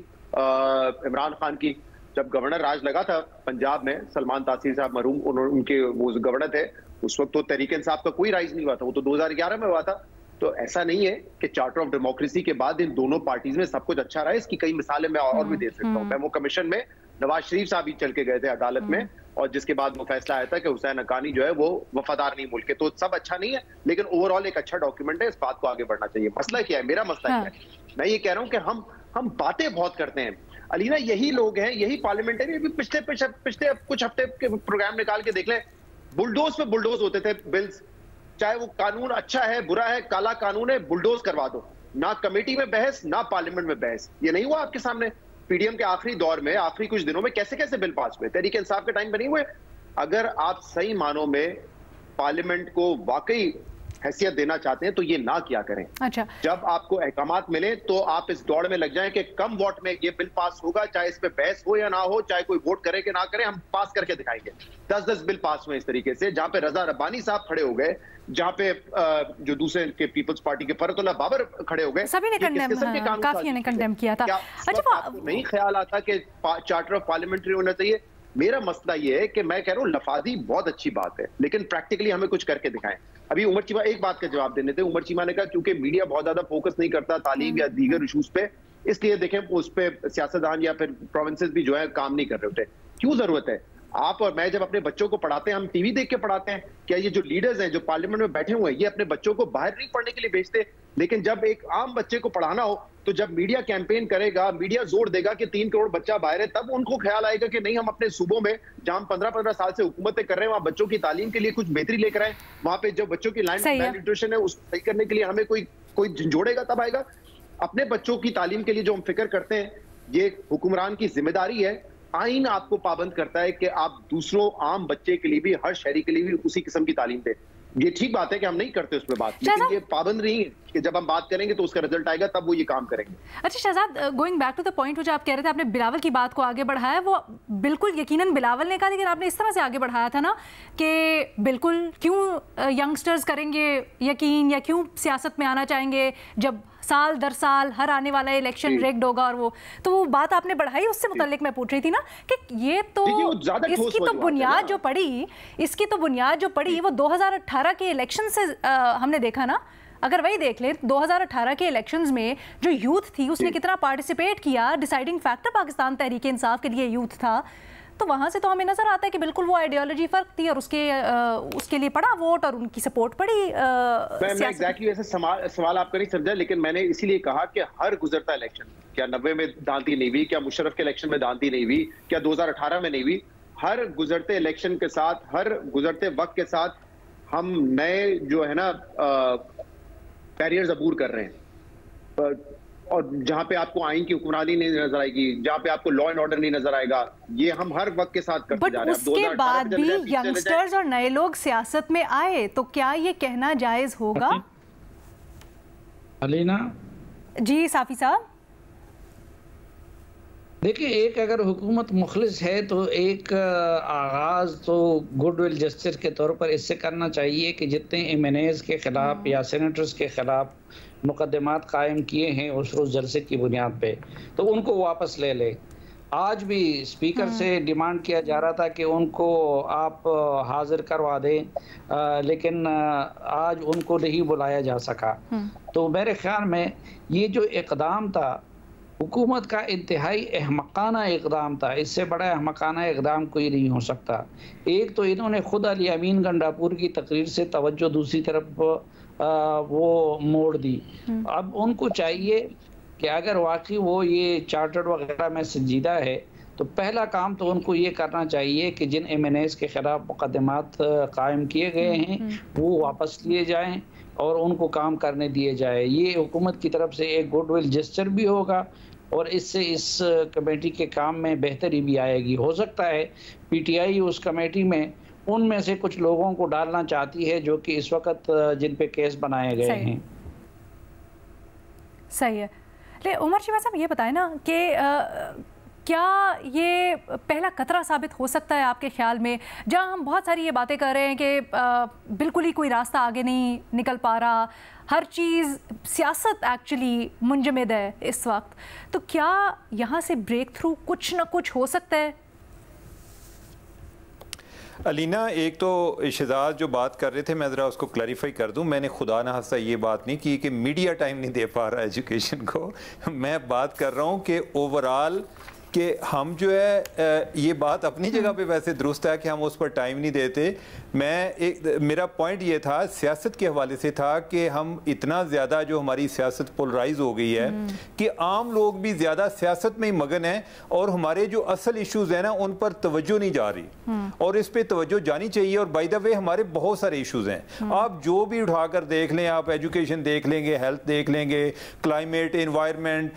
[SPEAKER 3] इमरान खान की। जब गवर्नर राज लगा था पंजाब में, सलमान तासीर साहब मरहूम, उनके वो गवर्नर थे, उस वक्त तो तहरीक इंसाफ का कोई राइज नहीं हुआ था, वो तो 2011 में हुआ था। तो ऐसा नहीं है कि चार्टर ऑफ डेमोक्रेसी के बाद इन दोनों पार्टीज में सब कुछ अच्छा रहा है। इसकी कई मिसालें मैं और भी दे सकता हूँ। मेमो कमीशन में नवाज शरीफ साहब ही चल के गए थे अदालत में, और जिसके बाद वो फैसला आया था कि हुसैन हक्कानी जो है वो वफादार नहीं मुल्क के। तो सब अच्छा नहीं है, लेकिन ओवरऑल एक अच्छा डॉक्यूमेंट है, इस बात को आगे बढ़ना चाहिए। मसला क्या है, मेरा मसला क्या है, मैं ये कह रहा हूँ कि हम हम बातें बहुत करते हैं। अलीना, यही लोग हैं, यही पार्लियामेंटेरियन भी पिछले कुछ हफ्ते के प्रोग्राम निकाल के देख लें, बुलडोज पे बुलडोज होते थे बिल्स, चाहे वो कानून अच्छा है बुरा है, काला कानून है, बुलडोज करवा दो। ना कमेटी में बहस, ना पार्लियामेंट में बहस। ये नहीं हुआ आपके सामने? पीडीएम के आखिरी दौर में, आखिरी कुछ दिनों में कैसे कैसे बिल पास हुए, तहरीक इंसाफ के टाइम पे नहीं हुए। अगर आप सही मानों में पार्लियामेंट को वाकई हैसियत देना चाहते हैं तो ये ना किया करें। अच्छा, जब आपको अहकामात मिले तो आप इस दौड़ में लग जाएं कि कम वोट में ये बिल पास होगा, चाहे इस पे बहस हो या ना हो, चाहे कोई वोट करे कि ना करे, हम पास करके दिखाएंगे। 10-10 बिल पास हुए इस तरीके से, जहां पे रजा रब्बानी साहब खड़े हो गए, जहां पे जो दूसरे के पीपल्स पार्टी के फरतुल्लाह बाबर खड़े हो गए,
[SPEAKER 1] सभी ने काफी ने कंडेम किया था।
[SPEAKER 3] अच्छा, नहीं ख्याल आता कि चार्टर ऑफ पार्लियामेंट्री होना चाहिए? मेरा मसला ये है कि मैं कह रहा हूँ लफाजी बहुत अच्छी बात है, लेकिन प्रैक्टिकली हमें कुछ करके दिखाएं। अभी उमर चीमा एक बात का जवाब देने थे। उमर चीमा ने कहा क्योंकि मीडिया बहुत ज्यादा फोकस नहीं करता तालीम या दीगर इशूज पे, इसलिए देखें उस पे सियासतदान या फिर प्रोविंसेस भी जो है काम नहीं कर रहे होते। क्यों जरूरत है? आप और मैं जब अपने बच्चों को पढ़ाते हैं, हम टीवी देख के पढ़ाते हैं क्या? ये जो लीडर्स हैं जो पार्लियामेंट में बैठे हुए हैं, ये अपने बच्चों को बाहर नहीं पढ़ने के लिए भेजते। लेकिन जब एक आम बच्चे को पढ़ाना हो तो जब मीडिया कैंपेन करेगा, मीडिया जोर देगा कि 3 करोड़ बच्चा बाहर है, तब उनको ख्याल आएगा कि नहीं, हम अपने सूबों में जहां हम 15-15 साल से हुकूमतें कर रहे हैं, वहां बच्चों की तालीम के लिए कुछ बेहतरी लेकर आए। वहां पे जो बच्चों की लाइन न्यूट्रिशन है उसको सही करने के लिए हमें कोई जोड़ेगा, तब आएगा। अपने बच्चों की तालीम के लिए जो हम फिक्र करते हैं, ये हुक्मरान की जिम्मेदारी है। आइन आपको पाबंद करता है कि आप दूसरों आम बच्चे के लिए भी, हर शहरी के लिए भी उसी किस्म की तालीम दें। ये ठीक बात है कि हम नहीं करते उस पर बात, लेकिन ये पाबंद नहीं है कि जब हम बात करेंगे तो उसका रिजल्ट आएगा, तब वो ये काम करेंगे।
[SPEAKER 1] अच्छा Shahzad, going back to the point जो आप कह रहे थे, आपने बिलावल की बात को आगे बढ़ाया, वो बिल्कुल यकीनन बिलावल ने कहा, लेकिन आपने इस तरह से आगे बढ़ाया था ना कि बिल्कुल क्यों यंगस्टर्स करेंगे यकीन, या क्यों सियासत में आना चाहेंगे जब साल दर साल हर आने वाला इलेक्शन रेग्ड होगा। और वो बात आपने बढ़ाई, उससे मुताल्लिक मैं पूछ रही थी ना कि ये तो इसकी तो बुनियाद जो पड़ी वो 2018 के इलेक्शन से हमने देखा ना। अगर वही देख लें 2018 के इलेक्शंस में जो यूथ थी उसने कितना पार्टिसिपेट किया, डिसाइडिंग फैक्टर पाकिस्तान तहरीक इंसाफ के लिए यूथ था, तो वहां से तो हमें नजर आता है कि बिल्कुल वो आइडियोलॉजी फर्क थी और उसके लिए पड़ा वोट और उनकी सपोर्ट पड़ी।
[SPEAKER 3] मैं एग्जैक्टली ऐसे सवाल आपका नहीं समझा, लेकिन मैंने इसीलिए कहा कि हर गुजरता इलेक्शन, क्या 90 में दांती नहीं हुई, क्या मुशर्रफ के इलेक्शन में दांती नहीं हुई, क्या 2018 में नहीं हुई, हर गुजरते इलेक्शन के साथ, हर गुजरते वक्त के साथ हम नए जो है ना बैरियर्स अबूर कर रहे हैं। और जहां पे आपको आइन की हुक्मरानी नहीं नजर आएगी, जहां पे आपको लॉ एंड ऑर्डर नहीं नजर आएगा, ये हम हर वक्त के साथ करते जा रहे हैं।
[SPEAKER 1] उसके बाद भी यंगस्टर्स और नए लोग सियासत में आए, तो क्या ये कहना जायज होगा?
[SPEAKER 5] अलीना
[SPEAKER 1] जी साफी साहब,
[SPEAKER 5] देखिए, एक अगर हुकूमत मुखलिस है तो एक आगाज़ तो गुडविल जस्टिस के तौर पर इससे करना चाहिए कि जितने एमएनएज़ के ख़िलाफ़ या सेनेटर्स के ख़िलाफ़ मुकदमात कायम किए हैं उस रोज़ जलसे की बुनियाद पे, तो उनको वापस ले ले। आज भी स्पीकर से डिमांड किया जा रहा था कि उनको आप हाजिर करवा दें, लेकिन आज उनको नहीं बुलाया जा सका। तो मेरे ख्याल में ये जो इक़दाम था हुकूमत का इंतहाई अहमकाना इक़दाम था, इससे बड़ा अहमकाना इक़दाम कोई नहीं हो सकता। एक तो इन्होंने खुद अली अमीन गंडापुर की तकरीर से तवज्जो दूसरी तरफ वो मोड़ दी। अब उनको चाहिए कि अगर वाकई वो ये चार्टर वगैरह में संजीदा है तो पहला काम तो उनको ये करना चाहिए कि जिन एमएनएज़ के ख़िलाफ़ मुकदमात कायम किए गए हैं वो वापस लिए जाएं और उनको काम करने दिए जाए। ये हुकूमत की तरफ से एक गुडविल जेस्चर भी होगा और इससे इस कमेटी के काम में बेहतरी भी आएगी। हो सकता है पीटीआई उस कमेटी में उनमें से कुछ लोगों को डालना चाहती है जो कि इस वक्त जिन पे केस बनाए गए हैं।
[SPEAKER 1] सही है। ले उमर चीमा साहब, ये बताएं ना कि क्या ये पहला खतरा साबित हो सकता है आपके ख्याल में, जहां हम बहुत सारी ये बातें कर रहे हैं कि बिल्कुल ही कोई रास्ता आगे नहीं निकल पा रहा, हर चीज़ सियासत एक्चुअली मुंजमद है इस वक्त, तो क्या यहाँ से ब्रेक थ्रू कुछ ना कुछ हो सकता है?
[SPEAKER 4] अलीना, एक तो शहजाद जो बात कर रहे थे, मैं ज़रा उसको क्लैरिफाई कर दूं। मैंने खुदा न हंसा ये बात नहीं की कि मीडिया टाइम नहीं दे पा रहा एजुकेशन को। मैं बात कर रहा हूँ कि ओवरऑल कि हम जो है ये बात अपनी जगह पे वैसे दुरुस्त है कि हम उस पर टाइम नहीं देते। मेरा पॉइंट ये था सियासत के हवाले से था कि हम इतना ज़्यादा जो हमारी सियासत पोलराइज हो गई है कि आम लोग भी ज़्यादा सियासत में ही मगन हैं और हमारे जो असल इश्यूज हैं ना उन पर तवज्जो नहीं जा रही और इस पे तवज्जो जानी चाहिए। और बाय द वे हमारे बहुत सारे इश्यूज हैं, आप जो भी उठाकर देख लें, आप एजुकेशन देख लेंगे, हेल्थ देख लेंगे, क्लाइमेट, एनवायरनमेंट,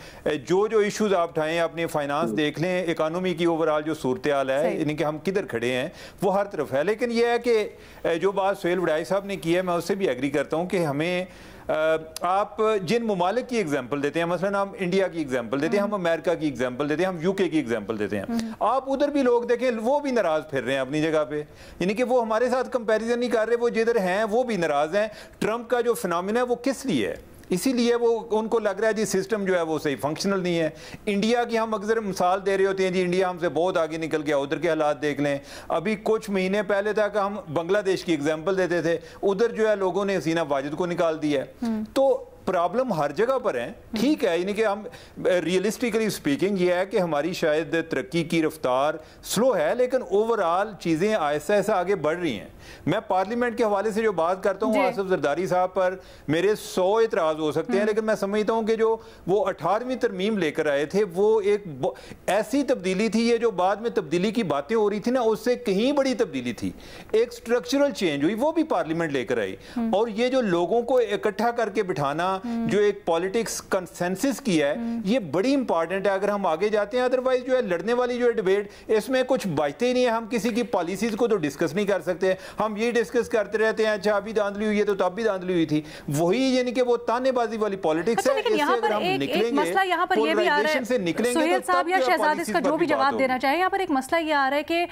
[SPEAKER 4] जो इश्यूज आप उठाएं, अपने फाइनेंस देख लें, इकोनॉमी की ओवरऑल जो सूरत हाल है, यानी कि हम किधर खड़े हैं वो हर तरफ है। लेकिन यह है कि जो बात सुहेल वड़ाई साहब ने की है मैं उससे भी एग्री करता हूं कि हमें आप जिन ममालिक की एग्जाम्पल देते हैं, मसलन हम इंडिया की एग्जाम्पल देते हैं, हम अमेरिका की एग्जाम्पल देते हैं, हम यूके की एग्जाम्पल देते हैं, आप उधर भी लोग देखें वो भी नाराज फिर रहे हैं अपनी जगह पे, यानी कि वो हमारे साथ कंपैरिजन नहीं कर रहे, वो जिधर हैं वो भी नाराज हैं। ट्रंप का जो फिनोमिना है वो किस लिए है? इसीलिए वो उनको लग रहा है जी सिस्टम जो है वो सही फंक्शनल नहीं है। इंडिया की हम अक्सर मिसाल दे रहे होते हैं जी इंडिया हमसे बहुत आगे निकल गया, उधर के हालात देख लें। अभी कुछ महीने पहले तक हम बांग्लादेश की एग्जांपल देते थे, उधर जो है लोगों ने हसीना वाजिद को निकाल दिया है। तो प्रॉब्लम हर जगह पर है, ठीक है, यानी कि हम रियलिस्टिकली स्पीकिंग ये है कि हमारी शायद तरक्की की रफ्तार स्लो है, लेकिन ओवरऑल चीज़ें आहिस्ता आहिस्ता आगे बढ़ रही हैं। मैं पार्लियामेंट के हवाले से जो बात करता हूँ आसिफ जरदारी साहब पर मेरे 100 इतराज़ हो सकते हैं, लेकिन मैं समझता हूँ कि जो वो 18वीं तरमीम लेकर आए थे वो एक ऐसी तब्दीली थी, ये जो बाद में तब्दीली की बातें हो रही थी ना उससे कहीं बड़ी तब्दीली थी, एक स्ट्रक्चरल चेंज हुई, वो भी पार्लियामेंट लेकर आई। और ये जो लोगों को इकट्ठा करके बिठाना, जो एक पॉलिटिक्स कंसेंसस की है, ये बड़ी इंपॉर्टेंट है अगर हम आगे जाते हैं। अदरवाइज जो है लड़ने वाली जो है डिबेट, इसमें कुछ बचते ही नहीं है। हम किसी की पॉलिसीज को तो डिस्कस नहीं कर सकते, हम ये डिस्कस करते रहते हैं अच्छा अभी धांधली हुई है तो तब भी धांधली हुई थी, वही यानी कि वो तानेबाजी वाली पॉलिटिक्स है।
[SPEAKER 1] लेकिन यहाँ पर एक मसला यहाँ पर ये भी आ रहा है, सुहेल साहब या शहजाद इसका जो भी जवाब देना चाहे, यहाँ पर एक मसला ये आ रहा है कि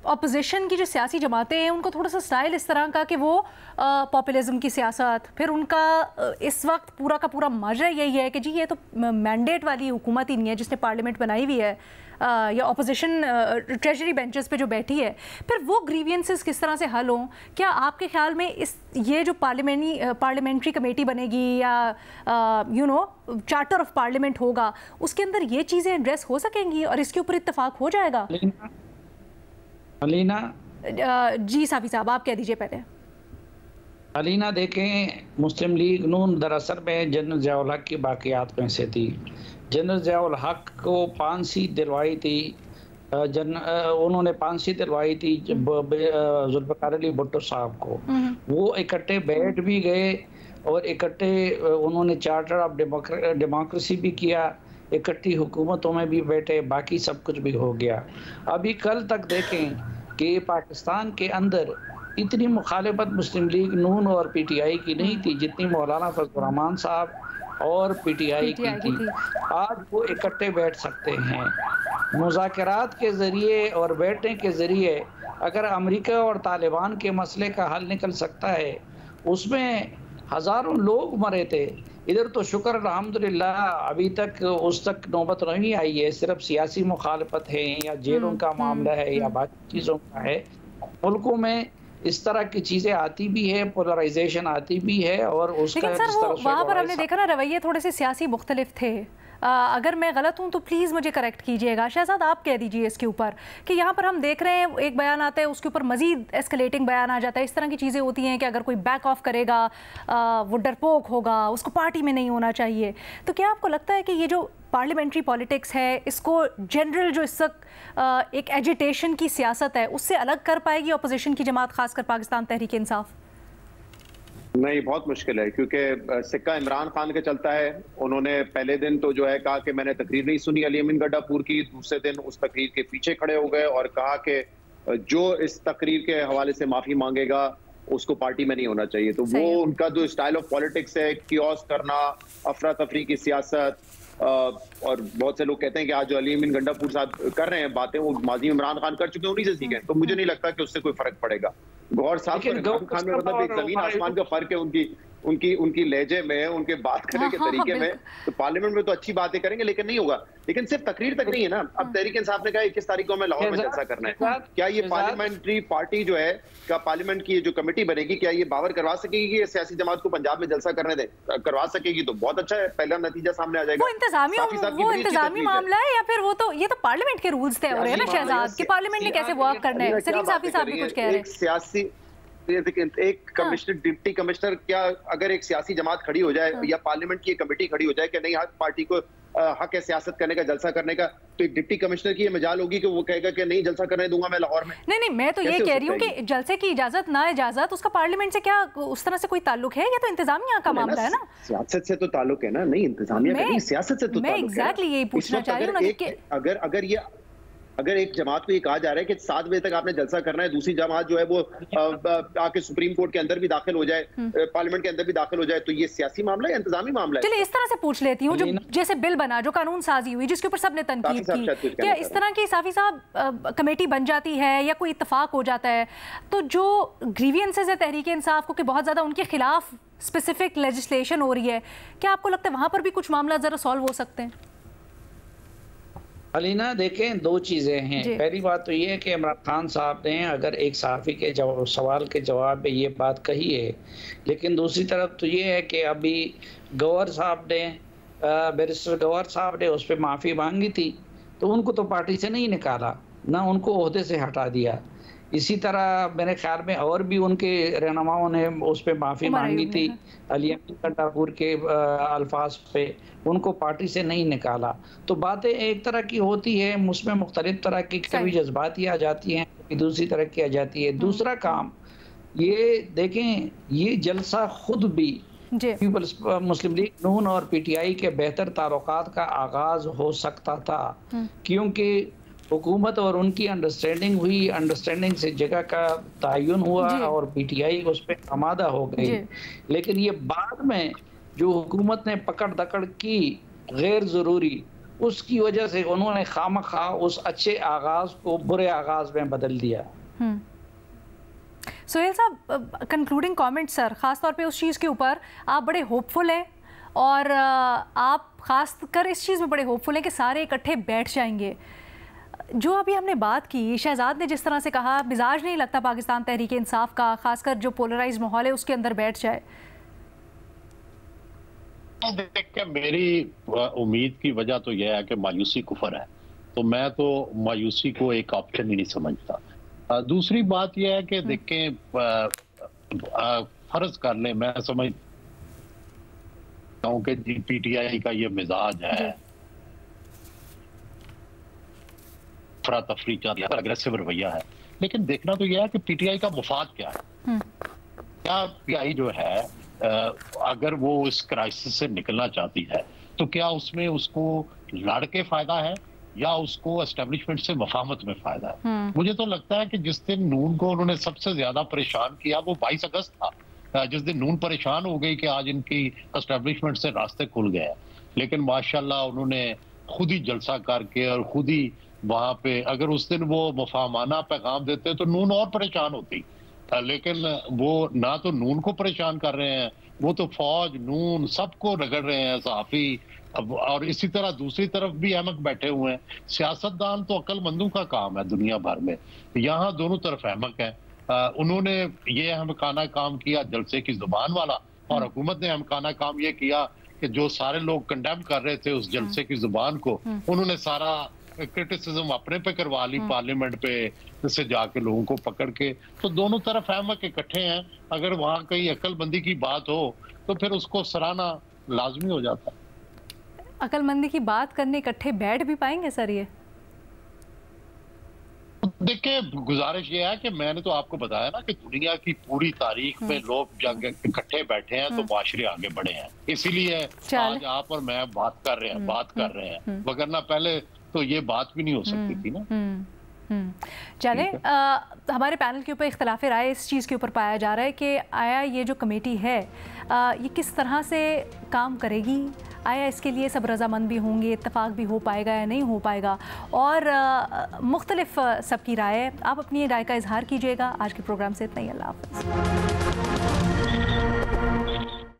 [SPEAKER 1] अपोजिशन की जो सियासी जमातें हैं उनको थोड़ा सा स्टाइल इस तरह का कि वो पॉपुलिज्म की सियासत, फिर उनका इस वक्त पूरा का पूरा मजा यही है कि जी ये तो मैंडेट वाली हुकूमत ही नहीं है जिसने पार्लियामेंट बनाई हुई है या अपोजिशन ट्रेजरी बेंचेस पे जो बैठी है, फिर वो ग्रीवियंसेस किस तरह से हल हों? क्या आपके ख्याल में ये जो पार्लियामेंट्री कमेटी बनेगी या चार्टर ऑफ पार्लियामेंट होगा उसके अंदर ये चीज़ें एड्रेस हो सकेंगी और इसके ऊपर इत्तेफाक हो जाएगा?
[SPEAKER 5] अलीना
[SPEAKER 1] जी साफी साहब आप कह दीजिए पहले।
[SPEAKER 5] अलीना देखें, मुस्लिम लीग नून दरअसल में जनरल ज़ियाउल हक की बाक़ियात में से थी। जनरल ज़ियाउल हक को फांसी दिलवाई थी, उन्होंने फांसी दिलवाई थी जुल्फ़िकार अली भुट्टो साहब को। वो इकट्ठे बैठ भी गए और इकट्ठे उन्होंने चार्टर ऑफ डेमोक्रेसी भी किया, इकट्ठी हुकूमतों में भी बैठे, बाकी सब कुछ भी हो गया। अभी कल तक देखें कि पाकिस्तान के अंदर इतनी मुखालिफत मुस्लिम लीग नून और पीटीआई की नहीं थी जितनी मौलाना फजल रहमान साहब और पीटीआई की थी। आज वो इकट्ठे बैठ सकते हैं मुज़ाकरात के ज़रिए और बैठने के ज़रिए। अगर अमेरिका और तालिबान के मसले का हल निकल सकता है, उसमें हज़ारों लोग मरे थे, इधर तो शुक्र अल्हम्दुलिल्लाह अभी तक उस तक नौबत नहीं आई है। सिर्फ सियासी मुखालफत है या जेलों का मामला है या बाकी चीज़ों का है। मुल्कों में इस तरह की चीजें आती भी है, पोलराइजेशन आती भी है और उसका
[SPEAKER 1] लेकिन सर वहाँ पर हमने देखा ना रवैये थोड़े से सियासी मुख्तलिफ थे। अगर मैं गलत हूँ तो प्लीज़ मुझे करेक्ट कीजिएगा। शहजाद आप कह दीजिए इसके ऊपर कि यहाँ पर हम देख रहे हैं एक बयान आता है उसके ऊपर मजीद एस्केलेटिंग बयान आ जाता है। इस तरह की चीज़ें होती हैं कि अगर कोई बैक ऑफ करेगा वो डरपोक होगा, उसको पार्टी में नहीं होना चाहिए। तो क्या आपको लगता है कि ये जो पार्लियामेंट्री पॉलिटिक्स है इसको जनरल जो इस वक्त एक एजिटेशन की सियासत है उससे अलग कर पाएगी अपोजिशन की जमात, खासकर पाकिस्तान तहरीक इंसाफ?
[SPEAKER 3] नहीं, बहुत मुश्किल है क्योंकि सिक्का इमरान खान के चलता है। उन्होंने पहले दिन तो जो है कहा कि मैंने तकरीर नहीं सुनी अली अमीन गड्ढापुर की, दूसरे दिन उस तकरीर के पीछे खड़े हो गए और कहा कि जो इस तकरीर के हवाले से माफी मांगेगा उसको पार्टी में नहीं होना चाहिए। तो वो उनका जो स्टाइल ऑफ पॉलिटिक्स है, कियोस करना, अफरा तफरी की सियासत, और बहुत से लोग कहते हैं कि आज जो अली अमीन गंडापुर साहब कर रहे हैं बातें वो माजी में इमरान खान कर चुके हैं, उन्हीं से सीखे। तो मुझे नहीं लगता कि उससे कोई फर्क पड़ेगा। गौर साहब इमरान खान में मतलब एक जमीन आसमान का फर्क है उनकी उनकी लहजे में, उनके बात करने के तरीके में, तो पार्लियामेंट में तो अच्छी बातें करेंगे, लेकिन नहीं होगा। लेकिन सिर्फ तकरीर तक नहीं है ना। अब तहरीक इंसाफ ने कहा 21 तारीख को हमें लाहौर में जलसा करना है। क्या ये पार्लियामेंट्री पार्टी जो है का पार्लियामेंट की जो कमेटी बनेगी, क्या ये बावर करवा सकेगी कि सियासी जमात को पंजाब में जलसा करने दे? करवा सकेगी तो बहुत अच्छा है, पहला नतीजा सामने आ जाएगा।
[SPEAKER 1] वो इंतजामी मामला है या फिर वो तो ये तो पार्लियामेंट के रूल्स तय हो रहे हैं ना शहजाद, कि पार्लियामेंट ने कैसे वर्क करना है। सलीम साफी साहब भी कुछ कह रहे हैं।
[SPEAKER 3] सियासी एक कमिश्नर, डिप्टी कमिश्नर, क्या अगर एक सियासी जमात खड़ी हो जाए या पार्लियामेंट की एक कमेटी खड़ी हो जाए कि नहीं, हर पार्टी को हक है सियासत करने का, जलसा करने का, तो एक डिप्टी कमिश्नर की ये मजाल होगी कि वो कहेगा कि नहीं जलसा करने दूंगा मैं लाहौर में।
[SPEAKER 1] नहीं, मैं तो ये कह रही हूँ कि जलसे की इजाजत ना इजाजत, उसका पार्लियामेंट से क्या उस तरह से कोई ताल्लुक है? ये तो इंतजामिया का मामला है ना।
[SPEAKER 3] सियासत से तो ताल्लुक है ना। नहीं, इंतजामिया का नहीं, सियासत से तो ताल्लुक है।
[SPEAKER 1] मैं एग्जैक्टली यही पूछना चाह रही हूँ।
[SPEAKER 3] अगर एक जमात को ये कहा जा रहा है कि 7 बजे तक आपने जलसा करना है, दूसरी जमात जो है वो आके सुप्रीम कोर्ट के अंदर भी दाखिल हो जाए, पार्लियामेंट के अंदर भी दाखिल हो जाए, तो ये सियासी मामला है, इंतजामी मामला है।
[SPEAKER 1] चलिए इस तरह से पूछ लेती हूँ, जो जैसे बिल बना, जो कानून साजी हुई, जिसके ऊपर सबने तनकीद की, क्या इस तरह की साफी साहब कमेटी बन जाती है या कोई इत्तेफाक हो जाता है, तो जो ग्रीवियंसेस है तहरीक इंसाफ को कि बहुत ज्यादा उनके खिलाफ स्पेसिफिक लेजिस्लेशन हो रही है, क्या आपको लगता है वहां पर भी कुछ मामला जरा सॉल्व हो सकते हैं?
[SPEAKER 5] अलीना देखें, दो चीज़ें हैं। पहली बात तो ये है कि इमरान खान साहब ने अगर एक सहाफ़ी के सवाल के जवाब में ये बात कही है, लेकिन दूसरी तरफ तो ये है कि अभी गवर साहब ने, बैरिस्टर गवर साहब ने उस पर माफ़ी मांगी थी, तो उनको तो पार्टी से नहीं निकाला, ना उनको ओहदे से हटा दिया। इसी तरह मेरे ख्याल में और भी उनके रहनुमाओं ने उस पर माफ़ी मांगी थी, अली कंडापुर के अल्फाज पे, उनको पार्टी से नहीं निकाला। तो बातें एक तरह की होती है, उसमें मुख्तलिफ तरह की कभी जज्बाती आ जाती हैं, कभी दूसरी तरह की आ जाती है। दूसरा काम ये देखें, ये जलसा खुद भी पीपल्स मुस्लिम लीग नून और PTI के बेहतर ताल्लुकात का आगाज हो सकता था, क्योंकि हुकूमत और उनकी अंडरस्टैंडिंग हुई, अंडरस्टैंडिंग से जगह का तयन हुआ और PTI उस पर आमादा हो गई। लेकिन ये बाद में जो हुकूमत ने पकड़ दकड़ की गैर ज़रूरी, उसकी वजह से उन्होंने खामखा उस अच्छे आगाज को बुरे आगाज में बदल दिया।
[SPEAKER 1] सुहेल साहब, कंक्लूडिंग कमेंट सर, ख़ास तौर पे उस चीज़ के ऊपर आप बड़े होपफुल हैं और आप ख़ास कर इस चीज़ में बड़े होपफुल हैं कि सारे इकट्ठे बैठ जाएंगे। जो अभी हमने बात की, शहजाद ने जिस तरह से कहा, मिजाज नहीं लगता पाकिस्तान तहरीक इंसाफ का, खासकर जो पोलराइज माहौल है उसके अंदर बैठ जाए।
[SPEAKER 2] देख के मेरी उम्मीद की वजह तो यह है कि मायूसी कुफर है, तो मैं तो मायूसी को एक ऑप्शन ही नहीं समझता। दूसरी बात यह है कि देखें, फर्ज कर ले, मैं समझता हूँ कि PTI का ये मिजाज है, तफरी चाहती है, अग्रेसिव रवैया है, लेकिन देखना तो यह है कि PTI का मुफाद क्या है। क्या PTI जो है अगर वो इस क्राइसिस से निकलना चाहती है तो क्या उसमें उसको लड़ के फायदा है या उसको एस्टेब्लिशमेंट से मफाहमत में फायदा है? मुझे तो लगता है कि जिस दिन नून को उन्होंने सबसे ज्यादा परेशान किया वो 22 अगस्त था, जिस दिन नून परेशान हो गई कि आज इनकी एस्टेब्लिशमेंट से रास्ते खुल गए। लेकिन माशाल्लाह उन्होंने खुद ही जलसा करके और खुद ही वहां पे, अगर उस दिन वो मुफाहमाना पैगाम देते तो नून और परेशान होती, लेकिन वो ना तो नून को परेशान कर रहे हैं, वो तो फौज, नून सबको रगड़ रहे हैं, सहाफी, और इसी तरह दूसरी तरफ भी अहमक बैठे हुए हैं। सियासतदान तो अक्लमंदों का काम है दुनिया भर में, यहाँ दोनों तरफ अहमक है। उन्होंने ये अहमकाना काम किया जलसे की जुबान वाला, और हुकूमत ने अहमकाना काम ये किया कि जो सारे लोग कंडेम कर रहे थे उस जलसे की जुबान को, उन्होंने सारा क्रिटिसिज्म अपने पे करवा ली, पार्लियामेंट पे से जाके लोगों को पकड़ के। तो दोनों तरफ अहमक इकट्ठे हैं, अगर वहाँ कहीं अक्लमंदी की बात हो तो फिर उसको सराहना लाजमी हो जाता है।
[SPEAKER 1] अक्लमंदी की बात करने इकट्ठे बैठ भी पाएंगे सर? ये
[SPEAKER 2] देखिए, गुजारिश ये है कि मैंने तो आपको बताया ना कि दुनिया की पूरी तारीख में लोग जब इकट्ठे बैठे हैं तो माशरे आगे बढ़े हैं, इसीलिए आज आप और मैं बात कर रहे हैं, वगरना पहले तो ये बात भी नहीं हो सकती थी ना।
[SPEAKER 1] चले, हमारे पैनल के ऊपर इख्तलाफ राय इस चीज़ के ऊपर पाया जा रहा है कि आया ये जो कमेटी है ये किस तरह से काम करेगी, आया इसके लिए सब रजामंद भी होंगे, इत्तेफाक भी हो पाएगा या नहीं हो पाएगा, और मुख्तलिफ सबकी राय। आप अपनी राय का इजहार कीजिएगा। आज के प्रोग्राम से इतना ही, अल्लाह हाफ़िज़।